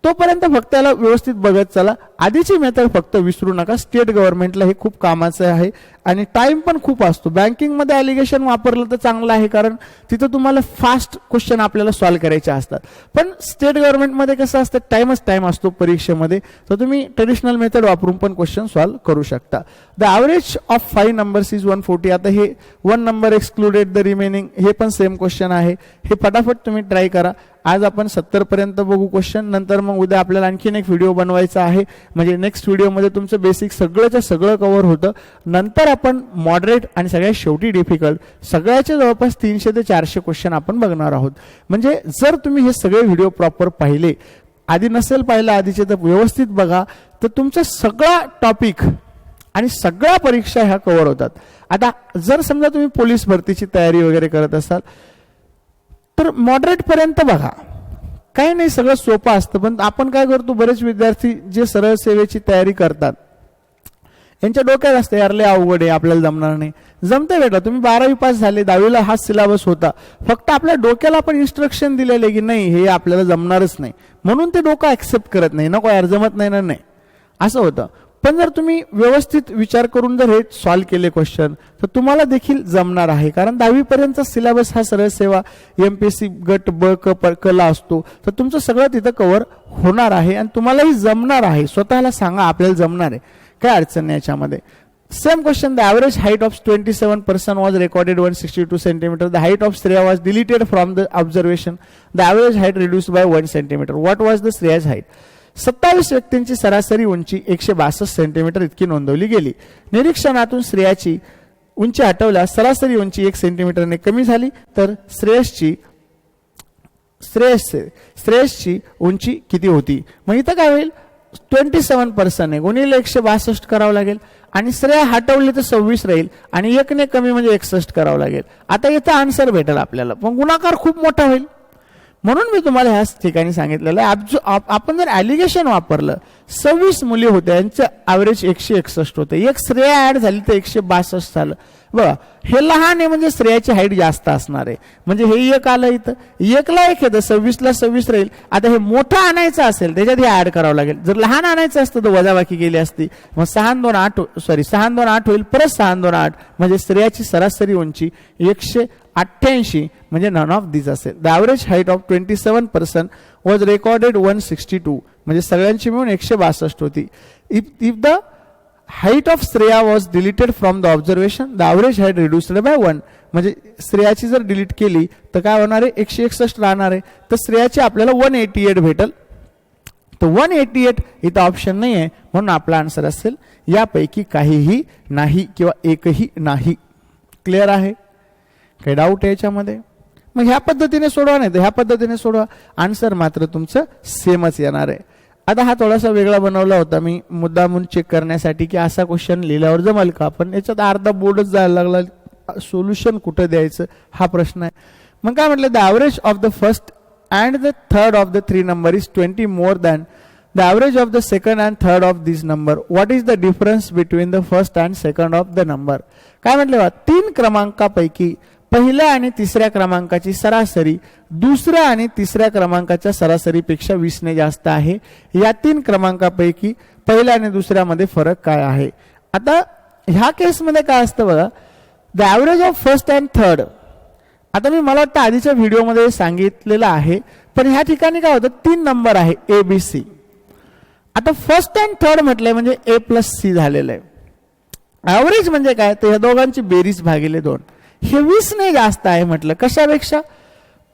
तोपर्यंत फक्त त्याला व्यवस्थित बघत चला. आधीची मेथड फक्त विसरू नका. स्टेट गव्हर्नमेंटला हे खूप कामाचं आहे आणि टाइम पण खूप असतो. बँकिंगमध्ये ॲलिगेशन वापरलं तर चांगलं आहे, कारण तिथं तुम्हाला फास्ट क्वेश्चन आपल्याला सॉल्व्ह करायचे असतात. पण स्टेट गव्हर्नमेंटमध्ये कसं असतं, टाइम असतो परीक्षेमध्ये, तर तुम्ही ट्रेडिशनल मेथड वापरून पण क्वेश्चन सॉल्व्ह करू शकता. The average of 5 numbers is 140. आता हे 1 नंबर एक्सक्लुडेड द रिमेनिंग, हे पण सेम क्वेश्चन आहे. हे फटाफट तुम्ही ट्राय करा. आज आपण 70 पर्यंत बघू क्वेश्चन. नंतर मग उद्या आपल्याला आणखीन एक व्हिडिओ बनवायचा आहे, म्हणजे नेक्स्ट व्हिडिओमध्ये तुमचं बेसिक सगळंच्या सगळं कव्हर होतं. नंतर आपण मॉडरेट आणि सगळ्यात शेवटी डिफिकल्ट, सगळ्याचे जवळपास 300 ते 400 क्वेश्चन आपण बघणार आहोत. म्हणजे जर तुम्ही हे सगळे व्हिडिओ प्रॉपर पाहिले, आधी नसेल पाहिलं आधीचे तर व्यवस्थित बघा, तर तुमचा सगळा टॉपिक आणि सगळ्या परीक्षा ह्या कव्हर होतात. आता जर समजा तुम्ही पोलीस भरतीची तयारी वगैरे करत असाल तर मॉडरेट पर्यंत बघा, काही नाही, सगळं सोपं असतं. पण आपण काय करतो, बरेच विद्यार्थी जे सरळ सेवेची तयारी करतात यांच्या डोक्यात असतं यार लय अवघड आहे, आपल्याला जमणार नाही. जमते बेटा, तुम्ही 12वी पास झाले, 10वीला हाच सिलेबस होता, फक्त आपल्या डोक्याला आपण इन्स्ट्रक्शन दिलेले की नाही हे आपल्याला जमणारच नाही, म्हणून ते डोकं ऍक्सेप्ट करत नाही. नको यार जमत नाही ना, नाही असं होतं. पण जर तुम्ही व्यवस्थित विचार करून जर हे सॉल्व्ह केले क्वेश्चन तर तुम्हाला देखील जमणार आहे. कारण 10वी पर्यंतचा सिलेबस हा सरळ सेवा MPSC गट ब कला असतो, तर तुमचं सगळं तिथं कव्हर होणार आहे आणि तुम्हालाही जमणार आहे. स्वतःला सांगा आपल्याला जमणार आहे, काय अडचण नाही याच्यामध्ये. Same question, the average height of 27 person was recorded 162 centimetre. The height of Shreya was deleted from the observation. The average height reduced by 1 centimetre. What was the Shreya's height. 27 व्यक्तींची सरासरी उंची 162 सेंटीमीटर इतकी नोंदवली गेली. निरीक्षणातून श्रेयाची उंची हटवल्यास सरासरी उंची 1 सेंटीमीटरने कमी झाली, तर श्रेयसची उंची किती होती. मग इथं काय होईल, 27 पर्सन आहे गुणिले 162 करावं लागेल आणि श्रेया हटवली तर 26 राहील आणि 1 कमी म्हणजे 61 करावं लागेल. आता इथं आन्सर भेटेल आपल्याला, पण गुणाकार खूप मोठा होईल. म्हणून मी तुम्हाला ह्याच ठिकाणी सांगितलेलं आहे, आपण जर ॲलिगेशन वापरलं, 26 मुली होत्या, यांचं ॲव्हरेज 161 होते, एक श्रेया ऍड झाली तर 162 झालं. बघा हे लहान आहे म्हणजे श्रेयाची हाईट जास्त असणार आहे, म्हणजे हे 1 आलं, इथं 1ला 1 येतं, 26ला 26 राहील. आता हे मोठं आणायचं असेल त्याच्यात हे ऍड करावं लागेल. जर लहान आणायचं असतं तर वजाबाकी गेली असती. मग 6 2 8 होईल, परत 6 2 8 म्हणजे श्रेयाची सरासरी उंची 188 म्हणजे नन ऑफ दिस असेल. The average height of 27 person was recorded 162 म्हणजे सगळ्यांची मिळून 162 होती. If the height of Shreya was deleted from the observation, the average height reduced by 1 म्हणजे श्रेयाची जर डिलीट केली तर काय होणार आहे, 161 राहणार आहे. तर श्रेयाची आपल्याला 188 भेटेल. तर 188 इथं ऑप्शन नाही आहे, म्हणून आपला आन्सर असेल यापैकी काहीही नाही किंवा एकही नाही. क्लिअर आहे, काही डाऊट आहे याच्यामध्ये. मग ह्या पद्धतीने सोडवा, नाही तर ह्या पद्धतीने सोडवा, आन्सर मात्र तुमचं सेमच येणार आहे. आता हा थोडासा वेगळा बनवला होता मी मुद्दामून चेक करण्यासाठी की असा क्वेश्चन लिहिल्यावर जमेल का, पण याच्यात अर्धा बोर्डच जायला लागला, सोल्युशन कुठं द्यायचं हा प्रश्न आहे. मग काय म्हटलं, the average of the first and the third of the 3 number is 20 more than the average of the second and third of this number. What is the difference between the first and second of the number. काय म्हटलं, 3 क्रमांकापैकी पहिल्या आणि तिसऱ्या क्रमांकाची सरासरी दुसऱ्या आणि तिसऱ्या क्रमांकाच्या सरासरीपेक्षा 20 ने जास्त आहे. या 3 क्रमांकापैकी पहिल्या आणि दुसऱ्यामध्ये फरक काय आहे. आता ह्या केसमध्ये काय असतं बघा, the average of first and third. आता मी मला वाटतं आधीच्या व्हिडिओमध्ये सांगितलेलं आहे, पण ह्या ठिकाणी काय होतं, 3 नंबर आहे ABC आता फर्स्ट अँड थर्ड म्हटलंय म्हणजे ए प्लस सी झालेलं आहे. ॲव्हरेज म्हणजे काय, तर ह्या दोघांची बेरीज भागिले 2. हे 20 ने जास्त आहे म्हटलं. कशापेक्षा,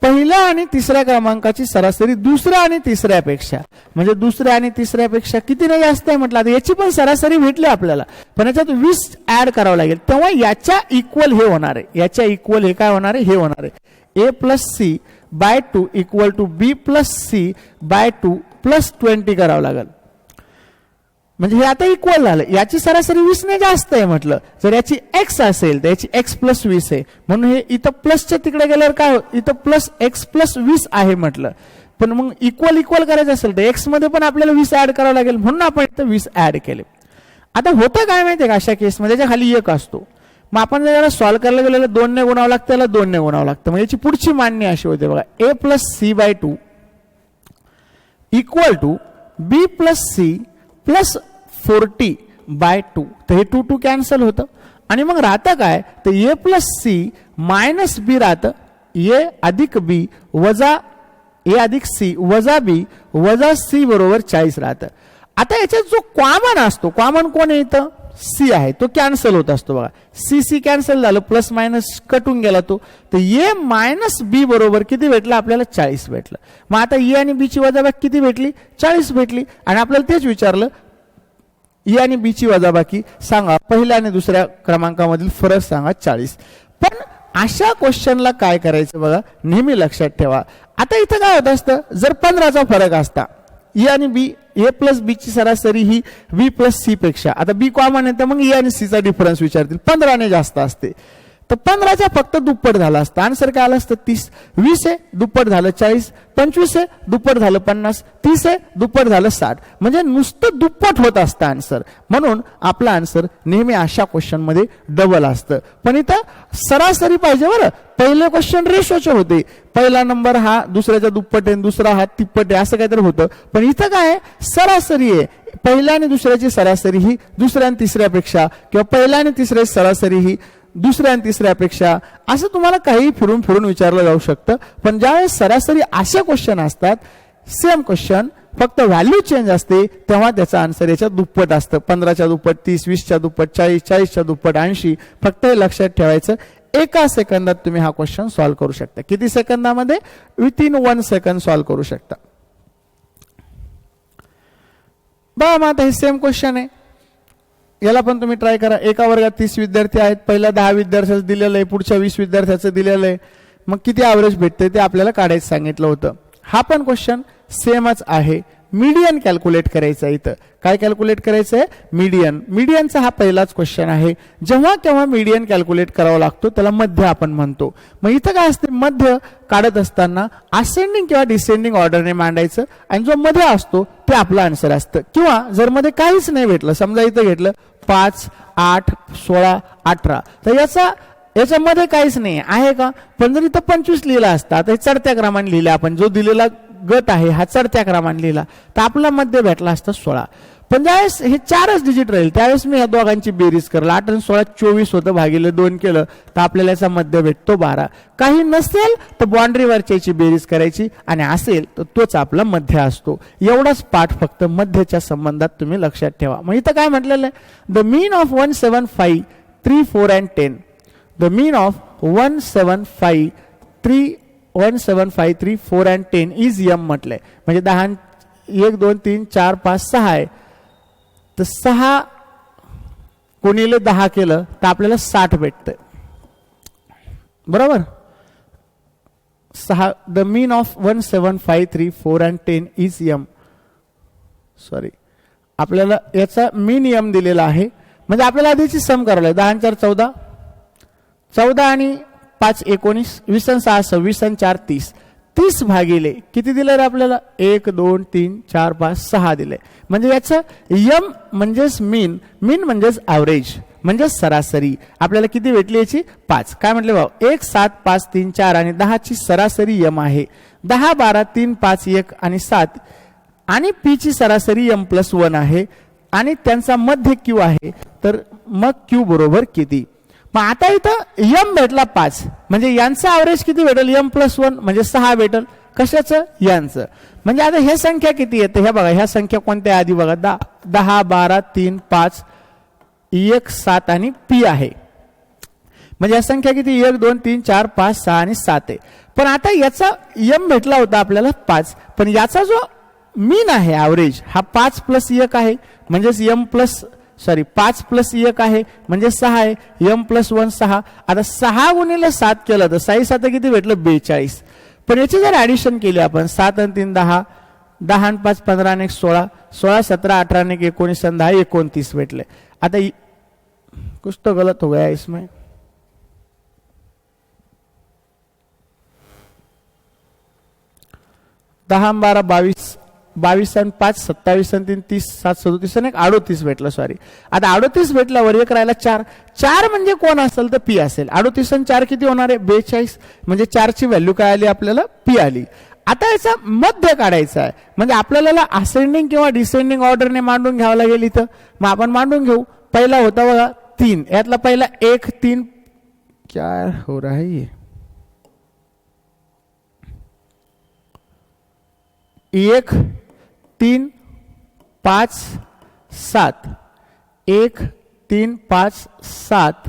पहिल्या आणि तिसऱ्या क्रमांकाची सरासरी दुसऱ्या आणि तिसऱ्यापेक्षा, म्हणजे दुसऱ्या आणि तिसऱ्यापेक्षा कितीने जास्त आहे म्हटलं. आता याची पण सरासरी भेटली आपल्याला, पण याच्यात 20 ऍड करावं लागेल, तेव्हा याच्या इक्वल हे होणार आहे. याच्या इक्वल हे काय होणार आहे, हे होणार आहे A plus C by 2 equal to B plus C by 2 plus 20 करावं लागेल. म्हणजे हे आता इक्वल झालं. याची सरासरी 20 ने जास्त आहे म्हटलं. जर याची एक्स असेल तर याची एक्स प्लस 20 आहे, म्हणून हे इथं प्लसच्या तिकडे गेल्यावर काय, इथं प्लस एक्स प्लस 20 आहे म्हटलं. पण मग इक्वल इक्वल करायचं असेल तर एक्स मध्ये पण आपल्याला 20 ऍड करावं लागेल, म्हणून आपण इथं 20 ऍड केले. आता होतं काय माहितीये का, अशा केसमध्ये त्याच्या खाली 1 असतो. मग आपण जर सॉल्व्ह करायला गेलेलं 2 ने गुणावं लागतं, त्याला 2 ने गुणावं लागतं. मग याची पुढची मांडणी अशी होते बघा, A plus C by 2 equal to B plus C plus 40 by 2. तर हे 2 2 कॅन्सल होतं आणि मग राहतं काय, तर ए प्लस सी मायनस बी राहतं, ए अधिक बी वजा ए अधिक सी वजा बी वजा सी बरोबर 40 राहतं. आता याच्यात जो कॉमन असतो, कॉमन कोण आहे इथं, सी आहे, तो कॅन्सल होत असतो बघा. सी सी कॅन्सल झालं, प्लस मायनस कटून गेला तो. तर ए मायनस बी बरोबर किती भेटलं आपल्याला, 40 भेटलं. मग आता ए आणि बी ची वजाबाकी किती भेटली, 40 भेटली. आणि आपल्याला तेच विचारलं, ए आणि बी ची वजाबाकी सांगा, पहिल्या आणि दुसऱ्या क्रमांकामधील फरक सांगा 40. पण अशा क्वेश्चनला काय करायचं बघा, नेहमी लक्षात ठेवा. आता इथं काय होत असतं, जर 15चा फरक असता, ए आणि बी, ए प्लस बी ची सरासरी ही बी प्लस सी पेक्षा, आता बी कॉमन आहे तर मग ए आणि सी चा डिफरन्स विचारतील, 15 ने जास्त असते तर 15च्या फक्त दुप्पट झाला असतं. आन्सर काय आलं असतं, 30. 20 आहे दुप्पट झालं 40, 25 आहे दुप्पट झालं 50, 30 आहे दुप्पट झालं 60. म्हणजे नुसतं दुप्पट होत असतं आन्सर. म्हणून आपला आन्सर नेहमी अशा क्वेश्चन मध्ये डबल असतं. पण इथं सरासरी पाहिजे बरं. पहिले क्वेश्चन रेशोचे होते, पहिला नंबर हा दुसऱ्याच्या दुप्पट आहे, दुसरा हा तिप्पट आहे, असं काहीतरी होतं. पण इथं काय आहे, सरासरी आहे. पहिल्या आणि दुसऱ्याची सरासरी ही दुसऱ्या आणि तिसऱ्यापेक्षा, किंवा पहिल्या आणि तिसऱ्याची सरासरी ही दुसऱ्या आणि तिसऱ्यापेक्षा, असं तुम्हाला काही फिरून फिरून विचारलं जाऊ शकतं. पण ज्यावेळेस सरासरी असे क्वेश्चन असतात, सेम क्वेश्चन फक्त व्हॅल्यू चेंज असते, तेव्हा त्याचा आन्सर याच्या दुप्पट असतं. 15च्या दुप्पट 30, 20च्या दुप्पट 40, 40च्या दुप्पट 80. फक्त हे लक्षात ठेवायचं, एका सेकंदात तुम्ही हा क्वेश्चन सॉल्व्ह करू शकता. किती सेकंदामध्ये, विथिन 1 सेकंद सॉल्व्ह करू शकता. बघा मग आता हे सेम क्वेश्चन आहे, याला पण तुम्ही ट्राय करा. एका वर्गात 30 विद्यार्थी आहेत, पहिल्या 10 विद्यार्थ्याचं दिलेलं आहे, पुढच्या 20 विद्यार्थ्याचं दिलेलं आहे. मग किती ॲव्हरेज भेटते ते आपल्याला काढायचं सांगितलं होतं. हा पण क्वेश्चन सेमच आहे. मीडियन कॅल्क्युलेट करायचं आहे. इथं काय कॅल्क्युलेट करायचं आहे, मीडियन. मीडियनचा हा पहिलाच क्वेश्चन आहे. जेव्हा केव्हा मीडियन कॅल्क्युलेट करावा लागतो त्याला मध्य आपण म्हणतो. मग इथं काय असते, मध्य काढत असताना असेंडिंग किंवा डिसेंडिंग ऑर्डरने मांडायचं आणि जो मध्ये असतो ते आपलं आन्सर असतं. किंवा जर मध्ये काहीच नाही भेटलं, समजा इथं घेतलं 5, 8, 16, 18, तर याच्यामध्ये काहीच नाही आहे का, पण जर इथं 25 लिहिला असता, तर चढत्या क्रमाने लिहिला आपण, जो दिलेला गट आहे हा चढत्या क्रमाने लिहिला, तर आपला मध्ये भेटला असता 16. पण ज्यावेळेस हे 4च डिजिट राहील त्यावेळेस मी या दोघांची बेरीज करला, 8 आणि 16 24 होतं, भागिले 2 केलं तर आपल्याला याचा मध्य भेटतो 12. काही नसेल तर बाउंड्रीवरची बेरीज करायची आणि असेल तर तोच आपला मध्य असतो. एवढाच पाठ फक्त मध्यच्या संबंधात तुम्ही लक्षात ठेवा. मग इथं काय म्हटलेलं आहे, the mean of 175, 3, 4 and 10. The mean of 175, 3, 4 and 10 is m म्हटलंय. म्हणजे 10, 1, 2, 3, 4, 5, 6 आहे. तर 6 कोणीले 10 केलं तर आपल्याला 60 भेटतं, बरोबर. 6, the mean of 175, 3, 4 and 10 is m. Sorry, आपल्याला याचा मीन m दिलेला आहे. म्हणजे आपल्याला आधीची सम करायला 10 आणि 4 14, 14 आणि 5 19, 20 आणि 6 26 आणि 4 30. 30 भागिले किती दिले रे आपल्याला, 1, 2, 3, 4, 5, 6 दिले. म्हणजे याचं यम म्हणजेच मीन, मीन म्हणजेच ॲव्हरेज, म्हणजे सरासरी. आपल्याला किती भेटली याची 5. काय म्हटले भाऊ, 1, 7, 5, 3, 4 आणि 10 ची सरासरी यम आहे. 10, 12, 3, 5, 1 आणि 7 आणि पी ची सरासरी m+1 आहे आणि त्यांचा मध्य क्यू आहे. तर मग क्यू बरोबर किती. मग आता इथं m भेटला 5, म्हणजे यांचा ॲव्हरेज किती भेटेल, m+1 म्हणजे 6 भेटेल. कशाचं? यांचं. म्हणजे आता हे संख्या किती येते हे बघा, ह्या संख्या कोणत्या आधी बघा, 10 12 3 5 1 7 आणि पी आहे. म्हणजे या संख्या किती? 1 2 3 4 5 6 आणि 7 आहे. पण आता याचा एम भेटला होता आपल्याला 5, पण याचा जो मीन आहे ॲव्हरेज हा 5 + 1 आहे, म्हणजेच एम प्लस 5 + 1 आहे म्हणजे 6 आहे, एम + 1 6. आता 6 × 7 केलं तर 6 7 किती भेटलं? 42. पण याची जर ॲडिशन केली आपण 7 आणि 3 10, 10 आणि 5 15 आणि 1 16, 16 17 18 आणि 1 19 आणि 10 29 भेटले. आता कुछ तो गलत हो गया इसमें. दहा 12 22, 22 आणि 5 27 आणि 3 30, 7 37 आणि 38 भेटलं. सॉरी, आता 38 भेटल्यावर एक राहिला 4. 4 म्हणजे कोण असेल तर पी असेल. 38 आणि 4 किती होणार आहे? 42. म्हणजे 4 ची व्हॅल्यू काय आली आपल्याला? पी आली. आता याचा मध्य काढायचा आहे, म्हणजे आपल्याला असेंडिंग किंवा डिसेंडिंग ऑर्डरने मांडून घ्यावं लागेल इथं. मग आपण मांडून घेऊ. पहिला होता बघा 3, यातला पहिला 1 3, क्या हो रहा है ये? 1 3 5 7, 1 3 5 7.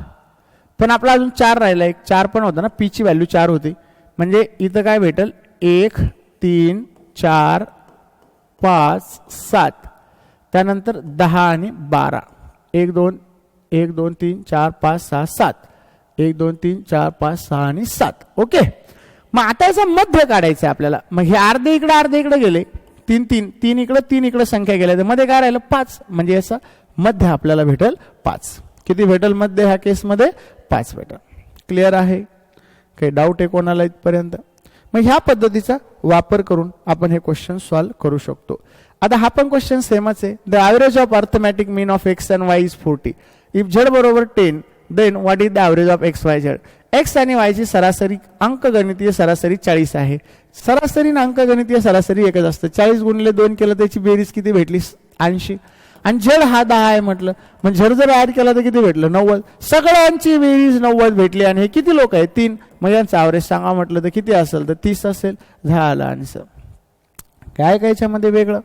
पण आपला अजून 4 राहिला, एक 4 पण होता ना, पी ची व्हॅल्यू 4 होती. म्हणजे इथं काय भेटेल? 1 3 4 5 7, त्यानंतर 10 आणि 12, 1 2 1 2 3 4 5 6 7, 1 2 3 4 5 6 आणि 7. ओके. मग आता याचा मध्य काढायचा आपल्याला. मग हे अर्धे इकडे गेले, 3 3 3 इकडे 3 इकडे संख्या गेल्या, तर मध्ये काय राहिलं? 5. म्हणजे याचा मध्य आपल्याला भेटेल 5. किती भेटेल मध्य ह्या केसमध्ये? 5 भेटेल. क्लिअर आहे? काही डाऊट आहे कोणाला इथपर्यंत? मग ह्या पद्धतीचा वापर करून आपण हे क्वेश्चन सॉल्व्ह करू शकतो. आता हा पण क्वेश्चन सेमच आहे. The average of arithmetic mean of X and Y is 40. If Z बरोबर 10, then what is the average of X Y Z. X आणि वाय ची सरासरी अंकगणितीय सरासरी 40 आहे. सरासरी आणि अंकगणितीय सरासरी एकच असतं. 40 × 2 केलं त्याची बेरीज किती भेटली? 80. आणि झेड हा 10 आहे म्हटलं, मग झेड जर ऍड केला तर किती भेटलं? 90. सगळ्यांची बेरीज 90 भेटली. आणि हे किती लोक आहेत? 3. मग यांचं ॲव्हरेज सांगा म्हटलं तर किती असेल? तर 30 असेल. झालं आन्सर. काय काय याच्यामध्ये वेगळं?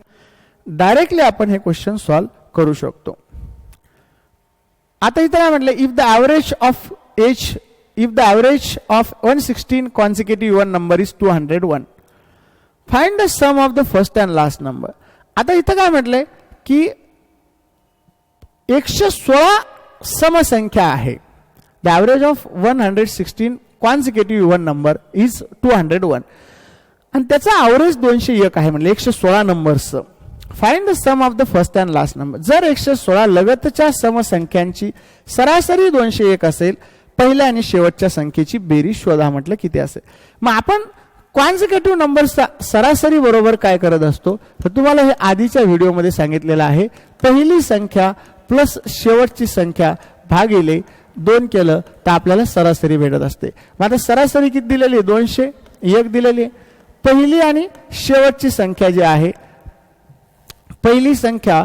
डायरेक्टली आपण हे क्वेश्चन सॉल्व्ह करू शकतो. आता इथं काय म्हटलं? If the average of 116 consecutive even number is 201, find the sum of the first and last number. आता इथं काय म्हटलंय की 116 समसंख्या आहे. The average of 116 consecutive even number is 201, आणि त्याचा ॲव्हरेज 201 आहे म्हणले 116 नंबर्सचं. Find the sum of the first and last number. जर 116 लगतच्या समसंख्यांची सरासरी 201 असेल, पहिल्या आणि शेवटच्या संख्येची बेरीज शोधा म्हटलं किती असेल. मग आपण कॉन्सिक्युटिव्ह नंबरचा सरासरी बरोबर काय करत असतो? तर तुम्हाला हे आधीच्या व्हिडिओमध्ये सांगितलेलं आहे. पहिली संख्या प्लस शेवटची संख्या भागिले 2 केलं तर आपल्याला सरासरी भेटत असते. मग आता सरासरी किती दिलेली आहे? 201 दिलेली आहे. पहिली आणि शेवटची संख्या जी आहे, पहिली संख्या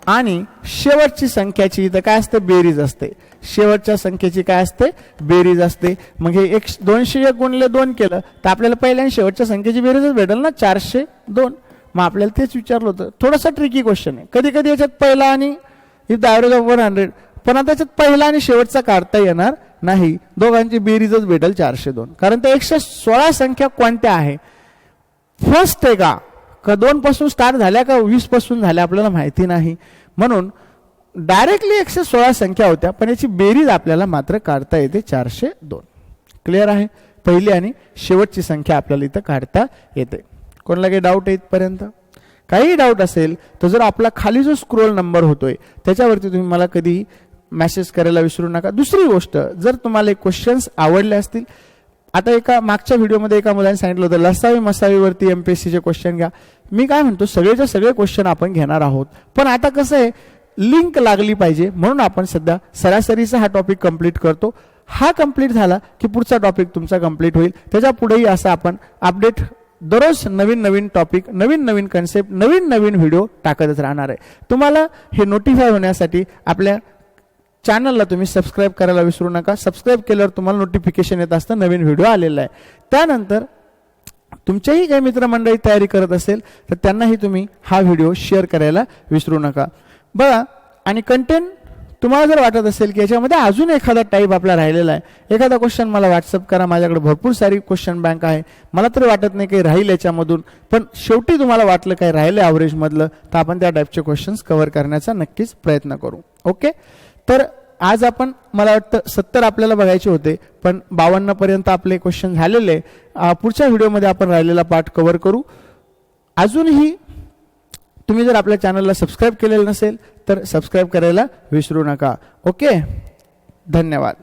आणि शेवटची संख्याची इथं काय असते? बेरीज असते. शेवटच्या संख्येची काय असते? बेरीज असते. मग हे 201 × 2 केलं तर आपल्याला पहिल्या आणि शेवटच्या संख्येची बेरीजच भेटेल ना, 402. मग आपल्याला तेच विचारलं होतं. थोडासा ट्रिकी क्वेश्चन आहे. कधी कधी याच्यात पहिला आणि इफ द ॲव्हरेज ऑफ 100, पण आता याच्यात पहिला आणि शेवटचा काढता येणार नाही. दोघांची बेरीजच भेटेल 402. कारण त्या 116 संख्या कोणत्या आहे? फर्स्ट आहे का 2 पासून स्टार्ट झाल्या का 20 पासून झाल्या आपल्याला माहिती नाही. म्हणून डायरेक्टली 116 संख्या होत्या, पण याची बेरीज आपल्याला मात्र काढता येते 402. क्लिअर आहे? पहिली आणि शेवटची संख्या आपल्याला इथं काढता येते. कोणाला काही डाऊट आहे इथपर्यंत? काही डाऊट असेल तर जर आपला खाली जो स्क्रोल नंबर होतोय त्याच्यावरती तुम्ही मला कधी मेसेज करायला विसरू नका. दुसरी गोष्ट, जर तुम्हाला क्वेश्चन्स आवडले असतील, आता एका मागच्या व्हिडिओमध्ये एका मुलाने सांगितलं होतं लसावी मसावीवरती एमपीएससीचे क्वेश्चन घ्या. मी काय म्हणतो, सगळेच्या सगळे क्वेश्चन आपण घेणार आहोत, पण आता कसं आहे, लिंक लागली पाहिजे म्हणून आपण सध्या सरासरीचा हा टॉपिक कंप्लीट करतो. हा कंप्लीट झाला की पुढचा टॉपिक तुमचा कंप्लीट होईल. त्याच्या पुढेही असं आपण अपडेट दररोज नवीन नवीन टॉपिक, नवीन नवीन कन्सेप्ट, नवीन नवीन व्हिडिओ टाकतच राहणार आहे. तुम्हाला हे नोटिफाय होण्यासाठी आपल्या चॅनलला तुम्ही सबस्क्राईब करायला विसरू नका. सबस्क्राईब केल्यावर तुम्हाला नोटिफिकेशन येत असतं नवीन व्हिडिओ आलेला आहे. त्यानंतर तुमच्याही काही मित्रमंडळी तयारी करत असेल तर त्यांनाही तुम्ही हा व्हिडिओ शेअर करायला विसरू नका. बघा, आणि कंटेंट तुम्हाला जर वाटत असेल की याच्यामध्ये अजून एखादा टाईप आपला राहिलेला आहे, एखादा क्वेश्चन मला व्हॉट्सअप करा, माझ्याकडे भरपूर सारी क्वेश्चन बँक आहे, मला तरी वाटत नाही काही राहील याच्यामधून, पण शेवटी तुम्हाला वाटलं काही राहिलं ॲव्हरेजमधलं तर आपण त्या टाईपचे क्वेश्चन्स कव्हर करण्याचा नक्कीच प्रयत्न करू. ओके, तर आज आपण मला वाटतं 70 आपल्याला बघायचे होते, पण 52 पर्यंत आपले क्वेश्चन झालेले. पुढच्या व्हिडिओमध्ये आपण राहिलेला पार्ट कव्हर करू. अजूनही तुम्ही जर आपल्या चॅनलला सबस्क्राईब केलेलं नसेल तर सबस्क्राईब करायला विसरू नका. ओके, धन्यवाद.